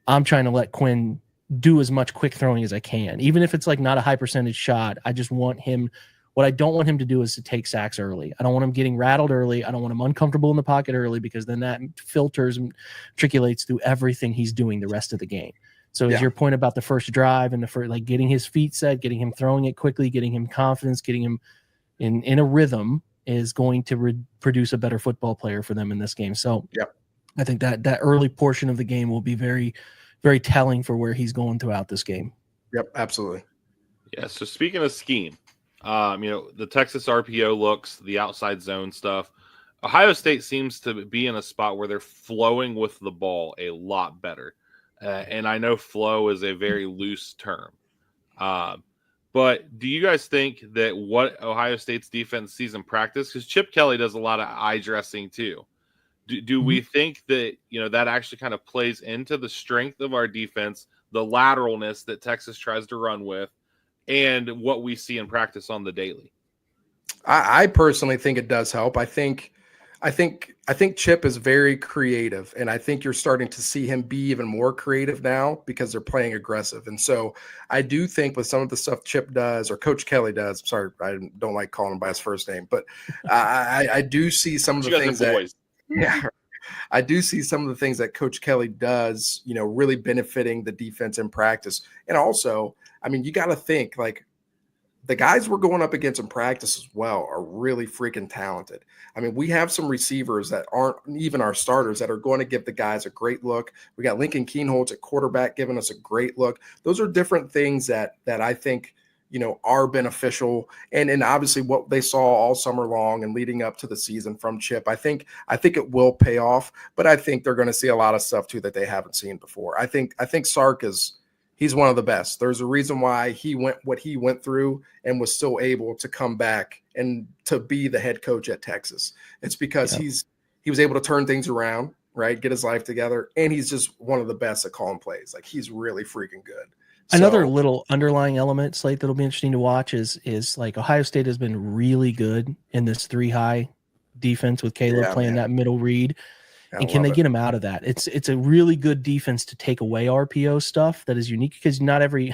I'm trying to let Quinn do as much quick throwing as I can, even if it's like not a high percentage shot. I just want him. What I don't want him to do is to take sacks early. I don't want him getting rattled early. I don't want him uncomfortable in the pocket early, because then that filters and matriculates through everything he's doing the rest of the game. So as your point about the first drive and the first, like getting his feet set, getting him throwing it quickly, getting him confidence, getting him in a rhythm is going to produce a better football player for them in this game. So I think that early portion of the game will be very, very telling for where he's going throughout this game. Yep, absolutely. Yeah. So speaking of scheme, the Texas RPO looks, the outside zone stuff. Ohio State seems to be in a spot where they're flowing with the ball a lot better. And I know flow is a very loose term. But do you guys think that what Ohio State's defense sees in practice, because Chip Kelly does a lot of eye dressing too, do we think that, that actually kind of plays into the strength of our defense, the lateralness that Texas tries to run with, and what we see in practice on the daily? I personally think it does help. I think Chip is very creative, and I think you're starting to see him be even more creative now because they're playing aggressive. And so I do think with some of the stuff Chip does, or Coach Kelly does, sorry, I don't like calling him by his first name, but I do see some of the things that, yeah, I do see some of the things that Coach Kelly does, really benefiting the defense in practice. And also, I mean, you got to think like the guys we're going up against in practice as well are really freaking talented. I mean, we have some receivers that aren't even our starters that are going to give the guys a great look. We got Lincoln Keenholz at quarterback giving us a great look. Those are different things that I think, are beneficial. And obviously what they saw all summer long and leading up to the season from Chip, I think it will pay off, but I think they're going to see a lot of stuff too that they haven't seen before. I think Sark he's one of the best. There's a reason why he went what he went through and was still able to come back and to be the head coach at Texas. It's because he was able to turn things around, right? Get his life together. And he's just one of the best at calling plays. Like, he's really freaking good. Another little underlying element, Slate, that'll be interesting to watch is like Ohio State has been really good in this 3-high defense with Caleb playing that middle read. And can they get him out of that? It's a really good defense to take away RPO stuff that is unique, because not every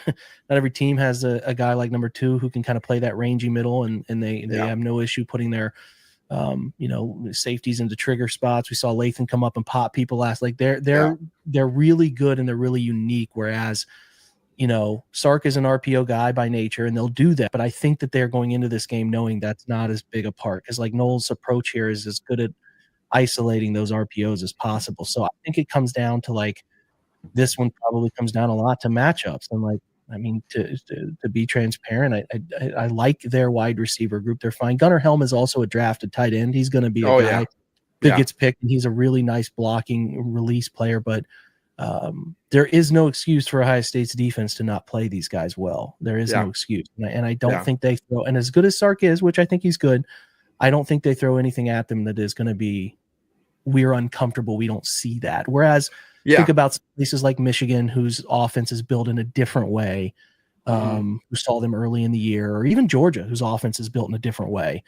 team has a guy like number 2 who can kind of play that rangy middle, and they have no issue putting their safeties into trigger spots. We saw Lathan come up and pop people last. Like they're really good and they're really unique. Whereas, Sark is an RPO guy by nature, and they'll do that. But I think that they're going into this game knowing that's not as big a part, because like Noel's approach here is as good at isolating those RPOs as possible. So I think it comes down to like, this one probably comes down a lot to matchups. And like, I mean, to be transparent, I like their wide receiver group. They're fine. Gunnar Helm is also a drafted tight end. He's going to be a guy that gets picked, and he's a really nice blocking release player. But there is no excuse for Ohio State's defense to not play these guys well. There is no excuse. And I don't think they throw, and as good as Sark is, which I think he's good, I don't think they throw anything at them that is going to be, we're uncomfortable, we don't see that. Whereas think about places like Michigan, whose offense is built in a different way, who saw them early in the year, or even Georgia, whose offense is built in a different way.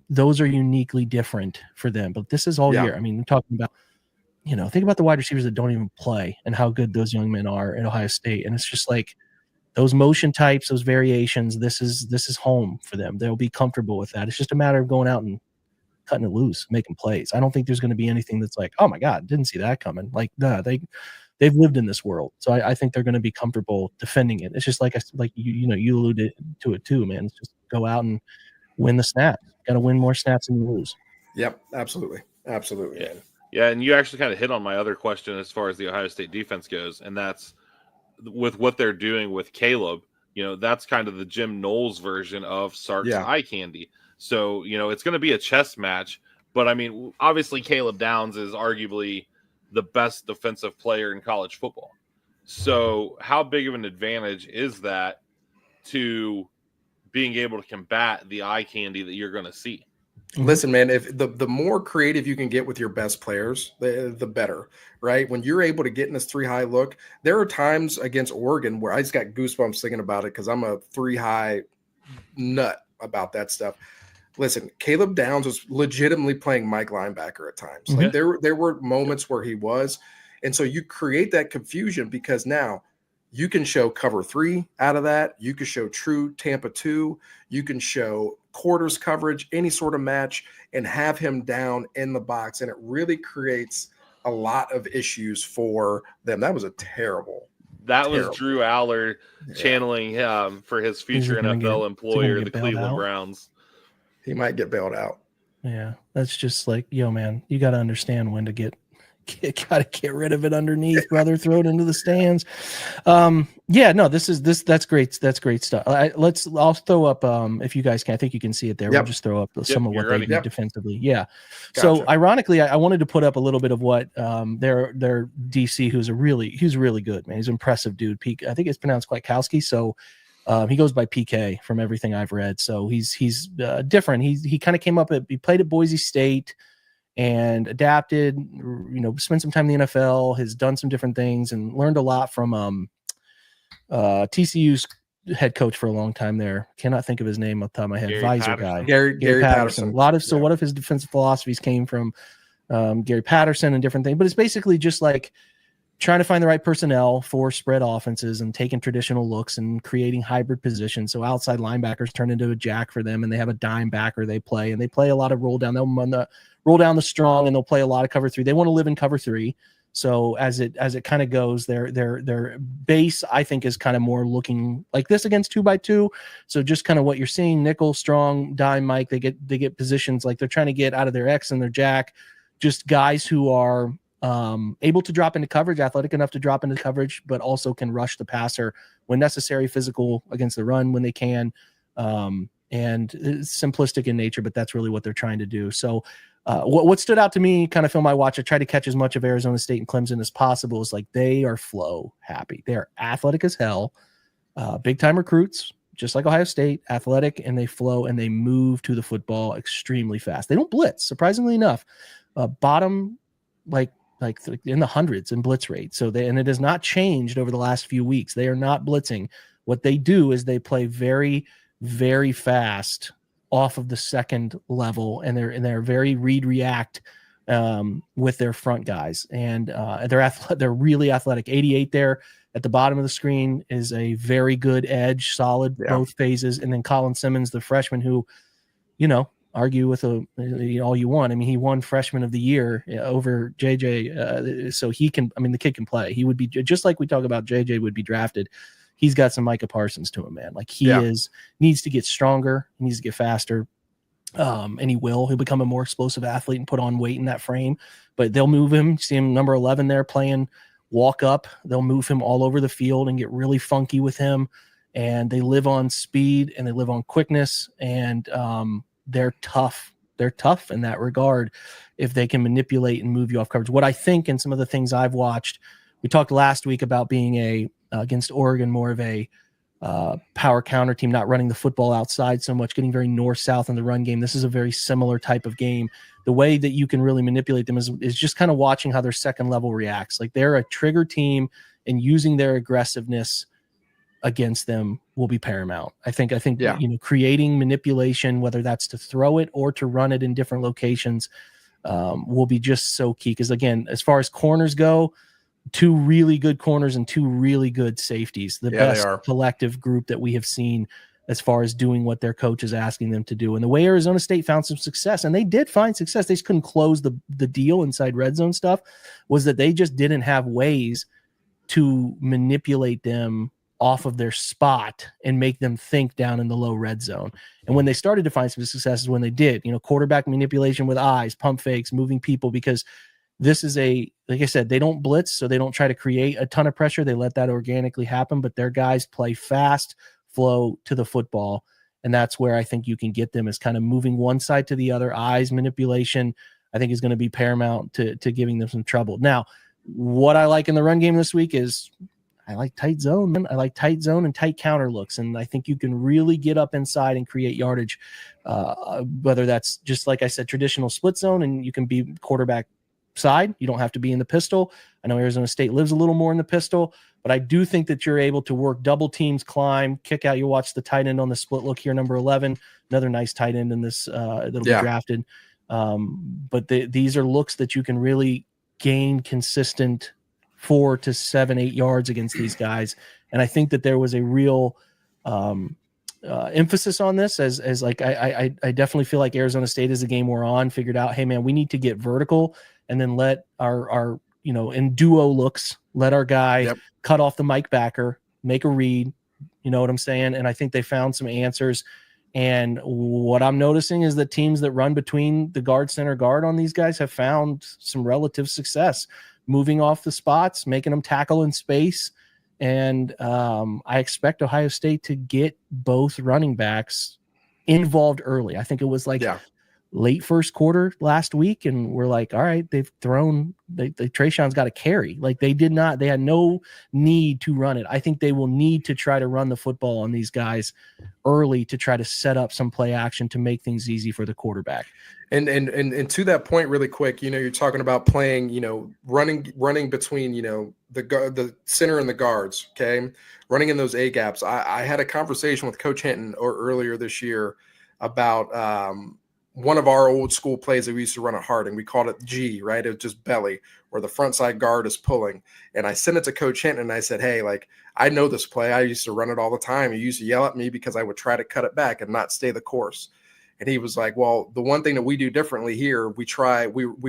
Those are uniquely different for them. But this is all year. I mean, we're talking about, think about the wide receivers that don't even play and how good those young men are at Ohio State. And it's just like those motion types, those variations, this is home for them. They'll be comfortable with that. It's just a matter of going out and cutting it loose, making plays. I don't think there's going to be anything that's like, oh my God, didn't see that coming. Like, no, they've lived in this world. So I think they're going to be comfortable defending it. It's just like you alluded to it too, man. It's just go out and win the snap. Got to win more snaps than you lose. Yep, absolutely. Absolutely. Yeah. Yeah, and you actually kind of hit on my other question as far as the Ohio State defense goes, and that's with what they're doing with Caleb. That's kind of the Jim Knowles version of Sark's eye candy. So, it's going to be a chess match. But, I mean, obviously Caleb Downs is arguably the best defensive player in college football. So how big of an advantage is that to being able to combat the eye candy that you're going to see? Listen, man, if the more creative you can get with your best players, the better, right? When you're able to get in this 3-high look, there are times against Oregon where I just got goosebumps thinking about it, because I'm a 3-high nut about that stuff. Listen, Caleb Downs was legitimately playing Mike linebacker at times. Like there were moments where he was. And so you create that confusion, because now you can show cover 3 out of that. You can show true Tampa 2. You can show quarters coverage, any sort of match, and have him down in the box. And it really creates a lot of issues for them. That was a terrible. That was Drew Aller channeling him for his future NFL employer, the Cleveland Browns. He might get bailed out. Yeah, that's just like, yo, man, you got to understand when to get Gotta get rid of it underneath, brother. Throw it into the stands. That's great. That's great stuff. I'll throw up if you guys can. I think you can see it there. Yep. We'll just throw up some of what they do defensively. Yeah. Gotcha. So ironically, I wanted to put up a little bit of what their DC, who's really good, man. He's an impressive dude. I think it's pronounced Kwiatkowski. So he goes by PK from everything I've read. So he's different. He kind of came up he played at Boise State and adapted, spent some time in the NFL, has done some different things and learned a lot from TCU's head coach for a long time there. Cannot think of his name off the top of my head. Visor guy. Gary Patterson. A lot of his defensive philosophies came from Gary Patterson and different things, but it's basically just like trying to find the right personnel for spread offenses and taking traditional looks and creating hybrid positions. So outside linebackers turn into a jack for them, and they have a dime backer they play a lot of roll down. They'll run roll down the strong, and they'll play a lot of cover 3. They want to live in cover 3. So as it kind of goes, their base, I think, is kind of more looking like this against 2x2. So just kind of what you're seeing, nickel, strong, dime, Mike, they get positions like they're trying to get out of their X and their jack, just guys who are able to drop into coverage, athletic enough to drop into coverage, but also can rush the passer when necessary, physical against the run when they can, and it's simplistic in nature, but that's really what they're trying to do. So what stood out to me, kind of film I watch, I try to catch as much of Arizona State and Clemson as possible, is like they are flow happy. They're athletic as hell, big time recruits, just like Ohio State, athletic, and they flow and they move to the football extremely fast. They don't blitz, surprisingly enough. Bottom like in the hundreds in blitz rate. So and it has not changed over the last few weeks. They are not blitzing. What they do is they play very, very fast off of the second level, and they're very read react with their front guys, and they're really athletic. 88 there at the bottom of the screen is a very good edge, solid both phases, and then Colin Simmons, the freshman, who argue with all you want. I mean, he won freshman of the year over JJ. So he can, the kid can play. He would be, just like we talk about JJ would be drafted. He's got some Micah Parsons to him, man. Like needs to get stronger. He needs to get faster. And he'll become a more explosive athlete and put on weight in that frame, but they'll move him. See him number 11 there playing walk up. They'll move him all over the field and get really funky with him. And they live on speed and they live on quickness, and, they're tough. They're tough in that regard if they can manipulate and move you off coverage. What I think, and some of the things I've watched, we talked last week about being against Oregon, more of a power counter team, not running the football outside so much, getting very north-south in the run game. This is a very similar type of game. The way that you can really manipulate them is just kind of watching how their second level reacts. Like they're a trigger team, and using their aggressiveness against them will be paramount. I think creating manipulation, whether that's to throw it or to run it in different locations, will be just so key. Because again, as far as corners go, 2 really good corners and 2 really good safeties, the best collective group that we have seen as far as doing what their coach is asking them to do. And the way Arizona State found some success, and they did find success, they just couldn't close the deal inside red zone stuff, was that they just didn't have ways to manipulate them off of their spot and make them think down in the low red zone. And when they started to find some success is when they did, quarterback manipulation with eyes, pump fakes, moving people, because this is like I said, they don't blitz, so they don't try to create a ton of pressure. They let that organically happen, but their guys play fast, flow to the football. And that's where I think you can get them, is kind of moving one side to the other. Eyes manipulation, I think, is going to be paramount to giving them some trouble. Now, what I like in the run game this week is I like tight zone, man. I like tight zone and tight counter looks. And I think you can really get up inside and create yardage, whether that's just, like I said, traditional split zone, and you can be quarterback side. You don't have to be in the pistol. I know Arizona State lives a little more in the pistol, but I do think that you're able to work double teams, climb, kick out. You watch the tight end on the split look here, number 11, another nice tight end in this that'll be drafted. But these are looks that you can really gain consistent 4 to 7, 8 yards against these guys. And I think that there was a real emphasis on this as like, I definitely feel like Arizona State is a game we're on, figured out, hey man, we need to get vertical and then let our in duo looks, let our guy cut off the Mike backer, make a read, you know what I'm saying? And I think they found some answers And what I'm noticing is that teams that run between the guard, center, guard on these guys have found some relative success, moving off the spots, making them tackle in space. And I expect Ohio State to get both running backs involved early. I think it was like late first quarter last week, and we're like, all right, they've thrown, Trayshawn's got to carry. Like they had no need to run it. I think they will need to try to run the football on these guys early to try to set up some play action to make things easy for the quarterback. And to that point, really quick, you're talking about playing, running between, the center and the guards. Okay, running in those A gaps. I had a conversation with Coach Hinton earlier this year about one of our old school plays that we used to run at Harding. We called it G, right? It was just belly, where the front side guard is pulling. And I sent it to Coach Hinton and I said, hey, like, I know this play. I used to run it all the time. He used to yell at me because I would try to cut it back and not stay the course. And he was like, well, the one thing that we do differently here, we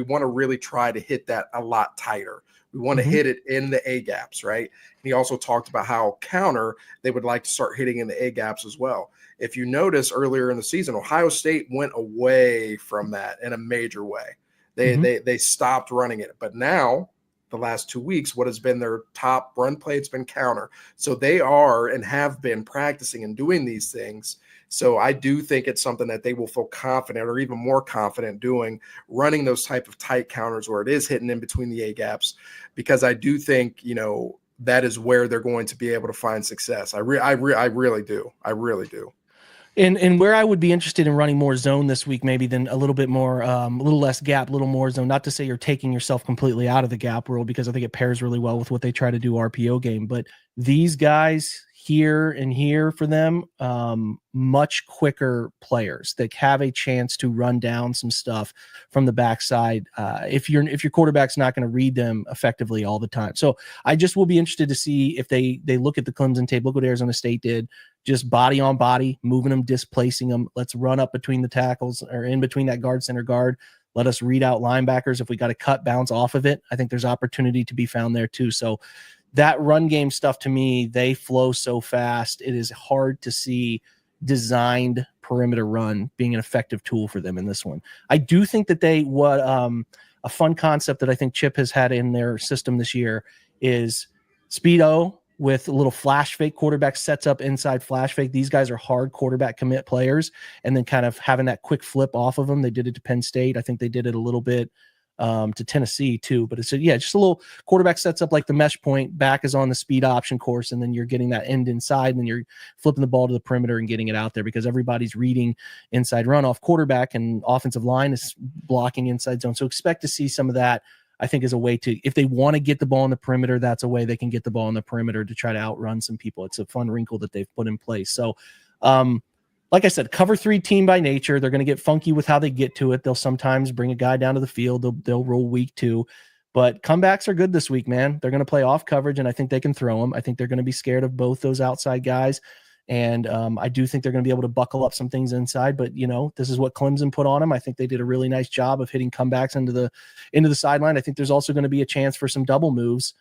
want to really try to hit that a lot tighter. We want to hit it in the A gaps, right? And he also talked about how counter, they would like to start hitting in the A gaps as well. If you notice earlier in the season, Ohio State went away from that in a major way. They stopped running it. But now, the last 2 weeks, what has been their top run play, it's been counter. So they are and have been practicing and doing these things. So I do think it's something that they will feel confident or even more confident doing, running those type of tight counters where it is hitting in between the A gaps, because I do think, that is where they're going to be able to find success. I really do. I really do. And where I would be interested in running more zone this week, maybe than a little bit more, a little less gap, a little more zone. Not to say you're taking yourself completely out of the gap world, because I think it pairs really well with what they try to do RPO game. But these guys here and here for them, much quicker players that have a chance to run down some stuff from the backside. If your quarterback's not going to read them effectively all the time. So I just will be interested to see if they look at the Clemson tape, look what Arizona State did, just body on body, moving them, displacing them. Let's run up between the tackles or in between that guard, center guard. Let us read out linebackers. If we got to cut, bounce off of it, I think there's opportunity to be found there too. So that run game stuff, to me, they flow so fast. It is hard to see designed perimeter run being an effective tool for them in this one. I do think that a fun concept that I think Chip has had in their system this year is speedo with a little flash fake. Quarterback sets up inside flash fake. These guys are hard quarterback commit players, and then kind of having that quick flip off of them. They did it to Penn State. I think they did it a little bit to Tennessee too, but it's just a little quarterback sets up like the mesh point, back is on the speed option course, and then you're getting that end inside, and then you're flipping the ball to the perimeter and getting it out there, because everybody's reading inside runoff. Quarterback and offensive line is blocking inside zone. So expect to see some of that. I think is a way to, if they want to get the ball on the perimeter, that's a way they can get the ball on the perimeter to try to outrun some people. It's a fun wrinkle that they've put in place. So, like I said, cover 3 team by nature. They're going to get funky with how they get to it. They'll sometimes bring a guy down to the field. They'll roll week 2, but comebacks are good this week, man. They're going to play off coverage, and I think they can throw them. I think they're going to be scared of both those outside guys. And I do think they're going to be able to buckle up some things inside, but this is what Clemson put on them. I think they did a really nice job of hitting comebacks into the sideline. I think there's also going to be a chance for some double moves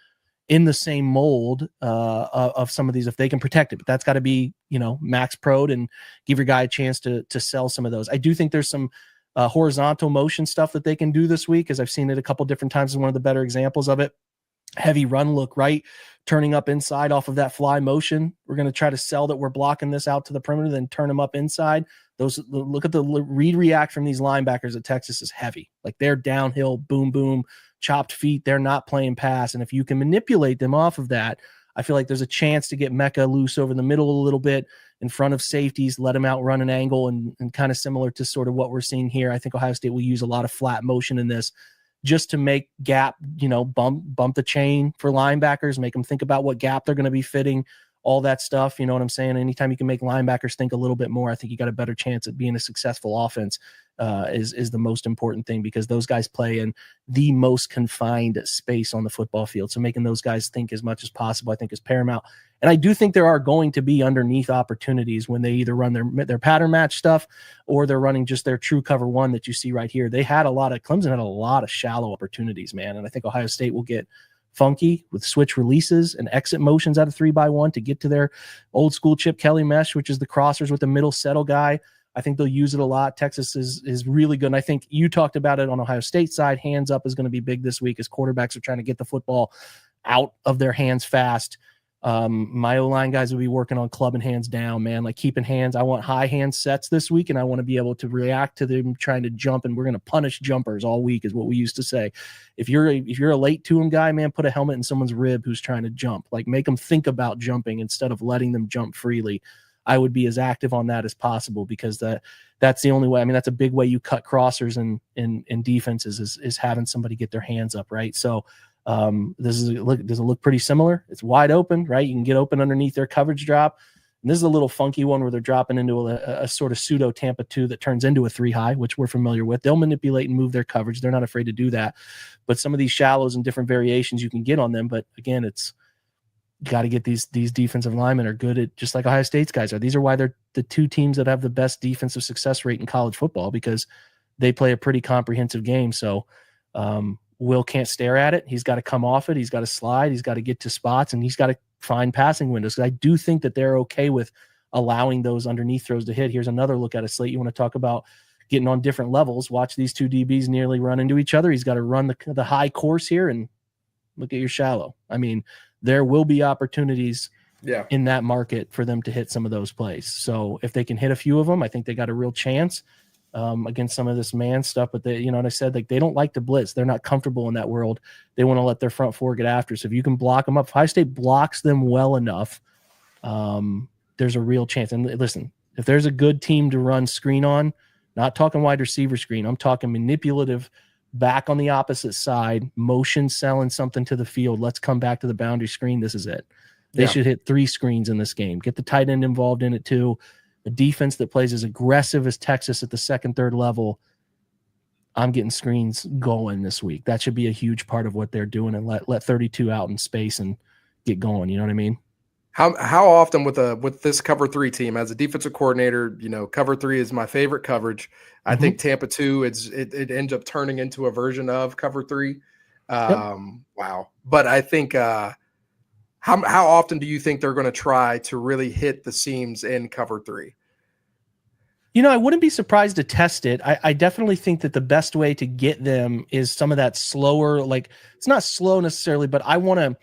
in the same mold of some of these, if they can protect it. But that's got to be, max pro'd and give your guy a chance to sell some of those. I do think there's some horizontal motion stuff that they can do this week, as I've seen it a couple different times. Is one of the better examples of it. Heavy run look, right? Turning up inside off of that fly motion. We're going to try to sell that we're blocking this out to the perimeter, then turn them up inside. Look at the read react from these linebackers at Texas is heavy. Like they're downhill, boom, boom, chopped feet. They're not playing pass. And if you can manipulate them off of that, I feel like there's a chance to get Mecca loose over the middle a little bit in front of safeties, let him out run an angle, and kind of similar to sort of what we're seeing here. I think Ohio State will use a lot of flat motion in this, just to make gap, bump the chain for linebackers, make them think about what gap they're going to be fitting, all that stuff. You know what I'm saying? Anytime you can make linebackers think a little bit more, I think you got a better chance at being a successful offense. Is the most important thing, because those guys play in the most confined space on the football field. So making those guys think as much as possible, I think, is paramount. And I do think there are going to be underneath opportunities when they either run their pattern match stuff, or they're running just their true cover 1 that you see right here. Clemson had a lot of shallow opportunities, man. And I think Ohio State will get funky with switch releases and exit motions out of 3x1 to get to their old school Chip Kelly mesh, which is the crossers with the middle settle guy. I think they'll use it a lot. Texas is really good. And I think you talked about it on Ohio State side. Hands up is going to be big this week as quarterbacks are trying to get the football out of their hands fast. My O-line guys will be working on clubbing hands down, man, like keeping hands. I want high hand sets this week, and I want to be able to react to them trying to jump, and we're going to punish jumpers all week is what we used to say. If you're a late to them guy, man, put a helmet in someone's rib who's trying to jump. Like make them think about jumping instead of letting them jump freely. I would be as active on that as possible because that's the only way. I mean, that's a big way you cut crossers in defenses is having somebody get their hands up, right? So does it look pretty similar? It's wide open, right? You can get open underneath their coverage drop. And this is a little funky one where they're dropping into a sort of pseudo Tampa 2 that turns into a 3 high, which we're familiar with. They'll manipulate and move their coverage. They're not afraid to do that. But some of these shallows and different variations you can get on them. But again, it's got to get these defensive linemen are good at, just like Ohio State's guys are. These are why they're the two teams that have the best defensive success rate in college football, because they play a pretty comprehensive game. So Will can't stare at it. He's got to come off it. He's got to slide. He's got to get to spots, and he's got to find passing windows. I do think that they're okay with allowing those underneath throws to hit. Here's another look at a Slate. You want to talk about getting on different levels. Watch these two DBs nearly run into each other. He's got to run the high course here, and look at your shallow. I mean, there will be opportunities in that market for them to hit some of those plays. So if they can hit a few of them, I think they got a real chance against some of this man stuff. But they, what I said, like they don't like to blitz. They're not comfortable in that world. They want to let their front four get after. So if you can block them up, if Ohio State blocks them well enough, there's a real chance. And listen, if there's a good team to run screen on, not talking wide receiver screen, I'm talking manipulative back on the opposite side, motion selling something to the field. Let's come back to the boundary screen. This is it. They should hit 3 screens in this game. Get the tight end involved in it too. A defense that plays as aggressive as Texas at the second, third level. I'm getting screens going this week. That should be a huge part of what they're doing, and let 32 out in space and get going. You know what I mean? How often with this cover 3 team as a defensive coordinator, cover 3 is my favorite coverage. I think Tampa 2, it ends up turning into a version of cover 3. Wow. But I think how often do you think they're going to try to really hit the seams in cover 3? I wouldn't be surprised to test it. I definitely think that the best way to get them is some of that slower, like it's not slow necessarily, but I want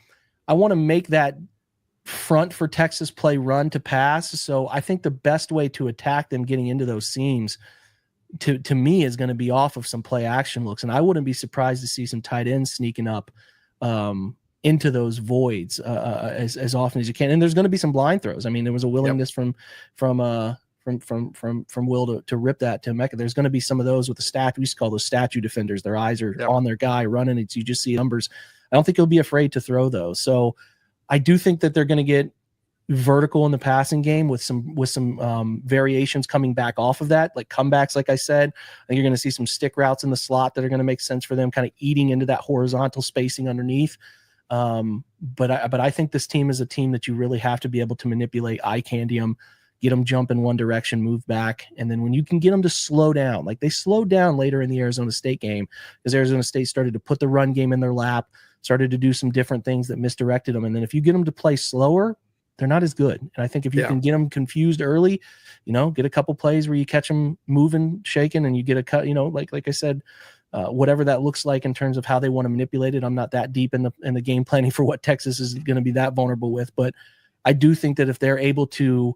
to make that front for Texas play run to pass. So I think the best way to attack them getting into those seams to me is going to be off of some play action looks. And I wouldn't be surprised to see some tight ends sneaking up into those voids as often as you can. And there's going to be some blind throws. I mean, there was a willingness from Will to rip that to Mecca. There's going to be some of those with the statue. We used to call those statue defenders. Their eyes are on their guy running. You just see numbers. I don't think he'll be afraid to throw those. So I do think that they're going to get vertical in the passing game with some variations coming back off of that, like comebacks. Like I said, I think you're going to see some stick routes in the slot that are going to make sense for them, kind of eating into that horizontal spacing underneath. But I think this team is a team that you really have to be able to manipulate, eye candy them, get them jump in one direction, move back. And then when you can get them to slow down, like they slowed down later in the Arizona State game because Arizona State started to put the run game in their lap, started to do some different things that misdirected them. And then if you get them to play slower, they're not as good. And I think if you can get them confused early, get a couple plays where you catch them moving, shaking, and you get a cut, like I said, whatever that looks like in terms of how they want to manipulate it. I'm not that deep in the game planning for what Texas is going to be that vulnerable with, but I do think that if they're able to,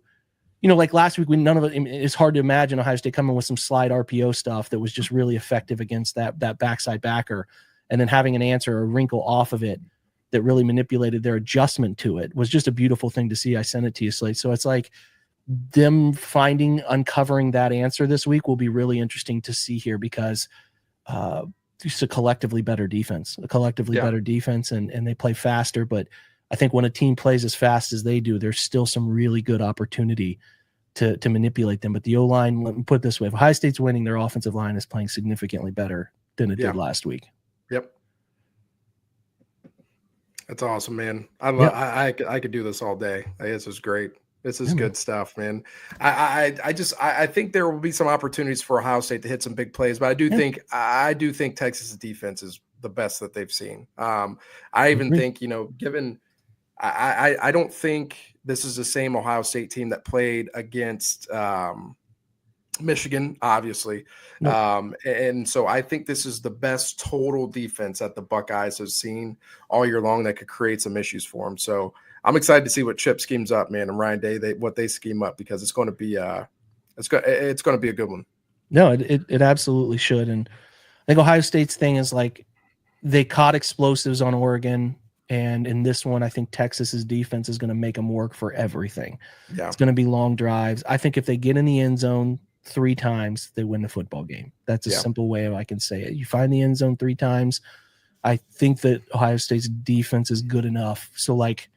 like last week, none of it, it's hard to imagine Ohio State coming with some slide RPO stuff that was just really effective against that backside backer, and then having an answer or wrinkle off of it that really manipulated their adjustment to it was just a beautiful thing to see. I sent it to you, Slate. So it's like them uncovering that answer this week will be really interesting to see here because it's a collectively better defense, better defense, and they play faster. But I think when a team plays as fast as they do, there's still some really good opportunity to manipulate them. But the O-line, let me put it this way, if Ohio State's winning, their offensive line is playing significantly better than it did last week. Yep. That's awesome, man. I could do this all day. This is great. This is good stuff, man. I think there will be some opportunities for Ohio State to hit some big plays, but I do think Texas's defense is the best that they've seen. I even think, given I don't think this is the same Ohio State team that played against Michigan, obviously. Nope. And so I think this is the best total defense that the Buckeyes have seen all year long that could create some issues for them. So I'm excited to see what Chip schemes up, man, and Ryan Day, what they scheme up, because it's going to be it's going to be a good one. No, it absolutely should. And I think Ohio State's thing is like they caught explosives on Oregon. And in this one, I think Texas's defense is going to make them work for everything. Yeah. It's going to be long drives. I think if they get in the end zone 3 times, they win the football game. That's a simple way I can say it. You find the end zone 3 times. I think that Ohio State's defense is good enough. So, like,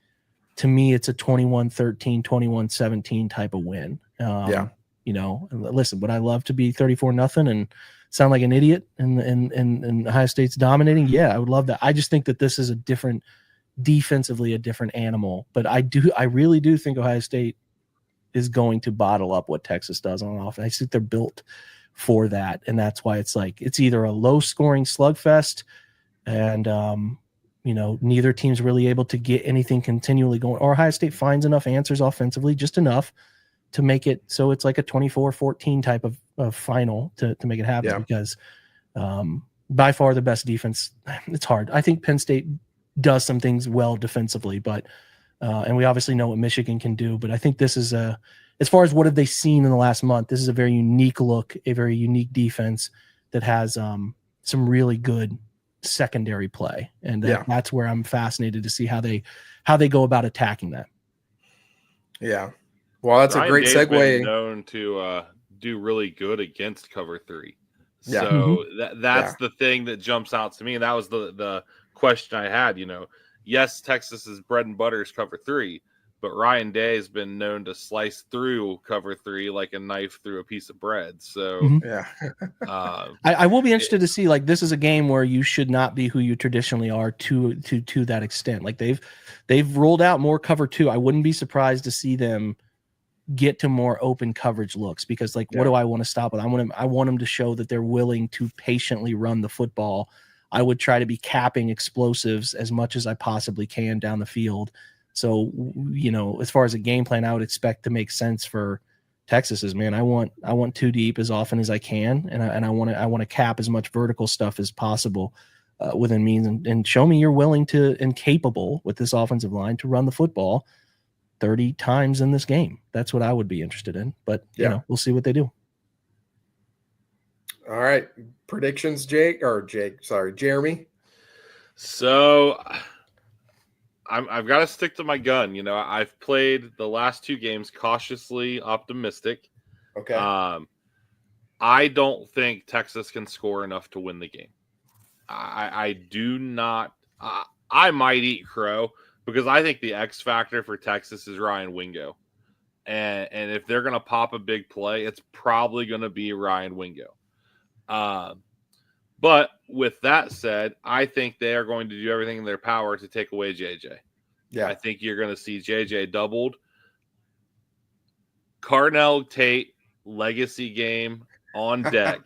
to me, it's a 21-13, 21-17 type of win. Listen, would I love to be 34-0 and sound like an idiot and Ohio State's dominating? Yeah, I would love that. I just think that this is defensively a different animal. But I really do think Ohio State is going to bottle up what Texas does on offense. I think they're built for that. And that's why it's like, it's either a low scoring slugfest and, neither team's really able to get anything continually going, or Ohio State finds enough answers offensively, just enough to make it so it's like a 24-14 type of final to make it happen. Because by far the best defense, it's hard. I think Penn State does some things well defensively, but and we obviously know what Michigan can do, but I think this is as far as what have they seen in the last month, this is a very unique look, a very unique defense that has some really good secondary play. And that's where I'm fascinated to see how they go about attacking that. Yeah. Well, that's Ryan a great Day's segue. Been known to do really good against cover 3. Yeah. So that's the thing that jumps out to me. And that was the question I had, yes, Texas's bread and butter is cover 3, but Ryan Day has been known to slice through cover 3 like a knife through a piece of bread. So I will be interested to see, like, this is a game where you should not be who you traditionally are to that extent. Like they've rolled out more cover 2. I wouldn't be surprised to see them get to more open coverage looks, because what do I want to stop with? I want them to show that they're willing to patiently run the football. I would try to be capping explosives as much as I possibly can down the field. So, as far as a game plan, I would expect to make sense for Texas's, man. I want 2 deep as often as I can. And I want to cap as much vertical stuff as possible within means, and show me you're willing to and capable with this offensive line to run the football 30 times in this game. That's what I would be interested in, but we'll see what they do. All right. Predictions, Jeremy. So I've got to stick to my gun. I've played the last 2 games cautiously optimistic. Okay. I don't think Texas can score enough to win the game. I do not. I might eat crow, because I think the X factor for Texas is Ryan Wingo. And if they're going to pop a big play, it's probably going to be Ryan Wingo. But with that said, I think they are going to do everything in their power to take away JJ. Yeah. I think you're going to see JJ doubled. Carnell Tate legacy game on deck.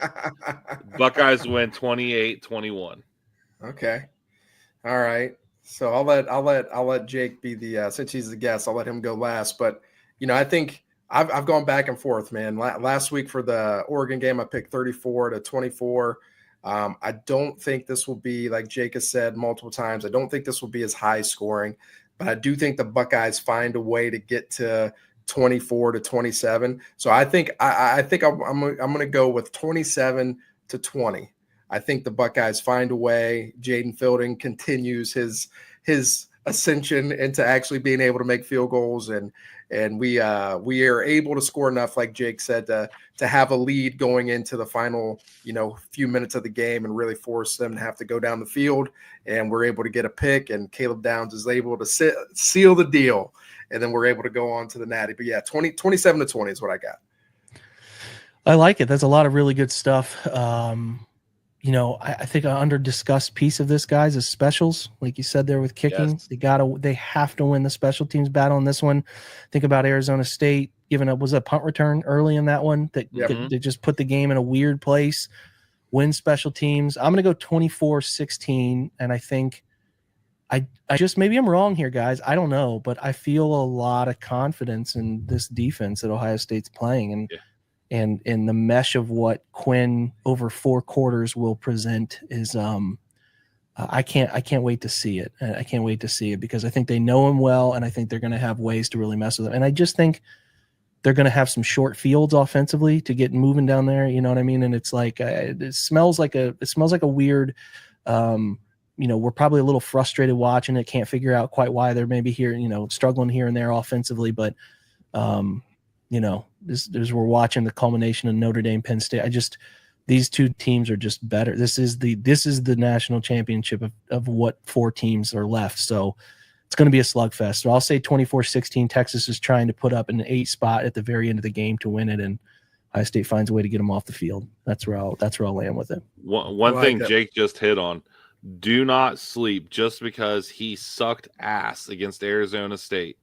Buckeyes win 28-21. Okay. All right. So I'll let Jake be the since he's the guest, I'll let him go last. But I think I've gone back and forth, man. Last week for the Oregon game, I picked 34-24. I don't think this will be, like Jake has said multiple times, I don't think this will be as high scoring, but I do think the Buckeyes find a way to get to 24-27. So I think I'm going to go with 27-20. I think the Buckeyes find a way. Jaden Fielding continues his ascension into actually being able to make field goals, and we are able to score enough, like Jake said, to have a lead going into the final few minutes of the game and really force them to have to go down the field. And we're able to get a pick, and Caleb Downs is able to seal the deal, and then we're able to go on to the Natty. But yeah, 27-20 is what I got. I like it. That's a lot of really good stuff. I think an under-discussed piece of this, guys, is specials. Like you said there with kicking, yes. They have to win the special teams battle in this one. Think about Arizona State giving up, was a punt return early in that one that just put the game in a weird place. win special teams. I'm going to go 24-16, and I think I just, maybe I'm wrong here, guys. I don't know, but I feel a lot of confidence in this defense that Ohio State's playing, and the mesh of what Quinn over 4 quarters will present is I can't wait to see it. I can't wait to see it because I think they know him well, and I think they're going to have ways to really mess with him. And I just think they're going to have some short fields offensively to get moving down there. You know what I mean? And it's like it smells like a weird. We're probably a little frustrated watching it. Can't figure out quite why they're maybe here. Struggling here and there offensively, but we're watching the culmination of Notre Dame, Penn State. These two teams are just better. This is the national championship of what 4 teams are left. So it's going to be a slugfest. So I'll say 24-16. Texas is trying to put up an 8 spot at the very end of the game to win it, and Ohio State finds a way to get them off the field. That's where I'll land with it. One thing Jake just hit on: do not sleep just because he sucked ass against Arizona State.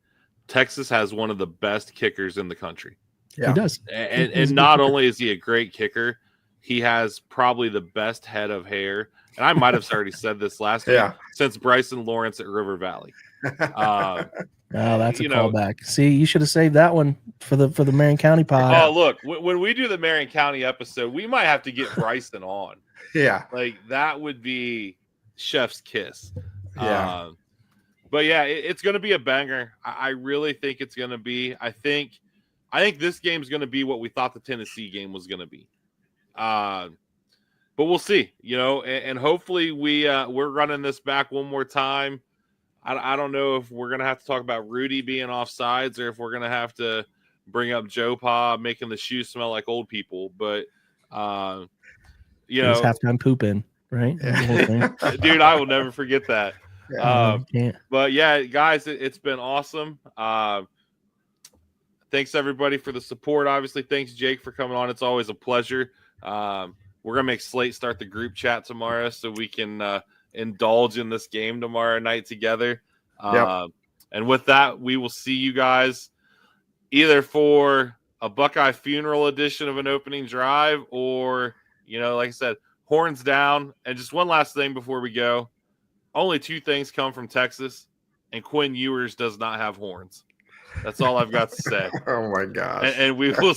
Texas has one of the best kickers in the country. Yeah, he does. And not only is he a great kicker, he has probably the best head of hair. And I might have already said this last week, since Bryson Lawrence at River Valley. That's a callback. See, you should have saved that one for the Marion County pod. Oh, look, when we do the Marion County episode, we might have to get Bryson on. Yeah. Like, that would be chef's kiss. Yeah. But yeah, it's going to be a banger. I really think it's going to be. I think this game's going to be what we thought the Tennessee game was going to be. But we'll see, and hopefully we're running this back one more time. I don't know if we're going to have to talk about Rudy being offsides or if we're going to have to bring up Joe Pa making the shoes smell like old people. But, it's halftime pooping, right? Dude, I will never forget that. Yeah. But yeah, guys, it's been awesome. Thanks everybody for the support. Obviously, thanks Jake for coming on. It's always a pleasure. We're gonna make Slate start the group chat tomorrow so we can indulge in this game tomorrow night together. And with that, we will see you guys either for a Buckeye funeral edition of an opening drive or, like I said, horns down. And just one last thing before we go. Only 2 things come from Texas, and Quinn Ewers does not have horns. That's all I've got to say. Oh, my gosh. And we will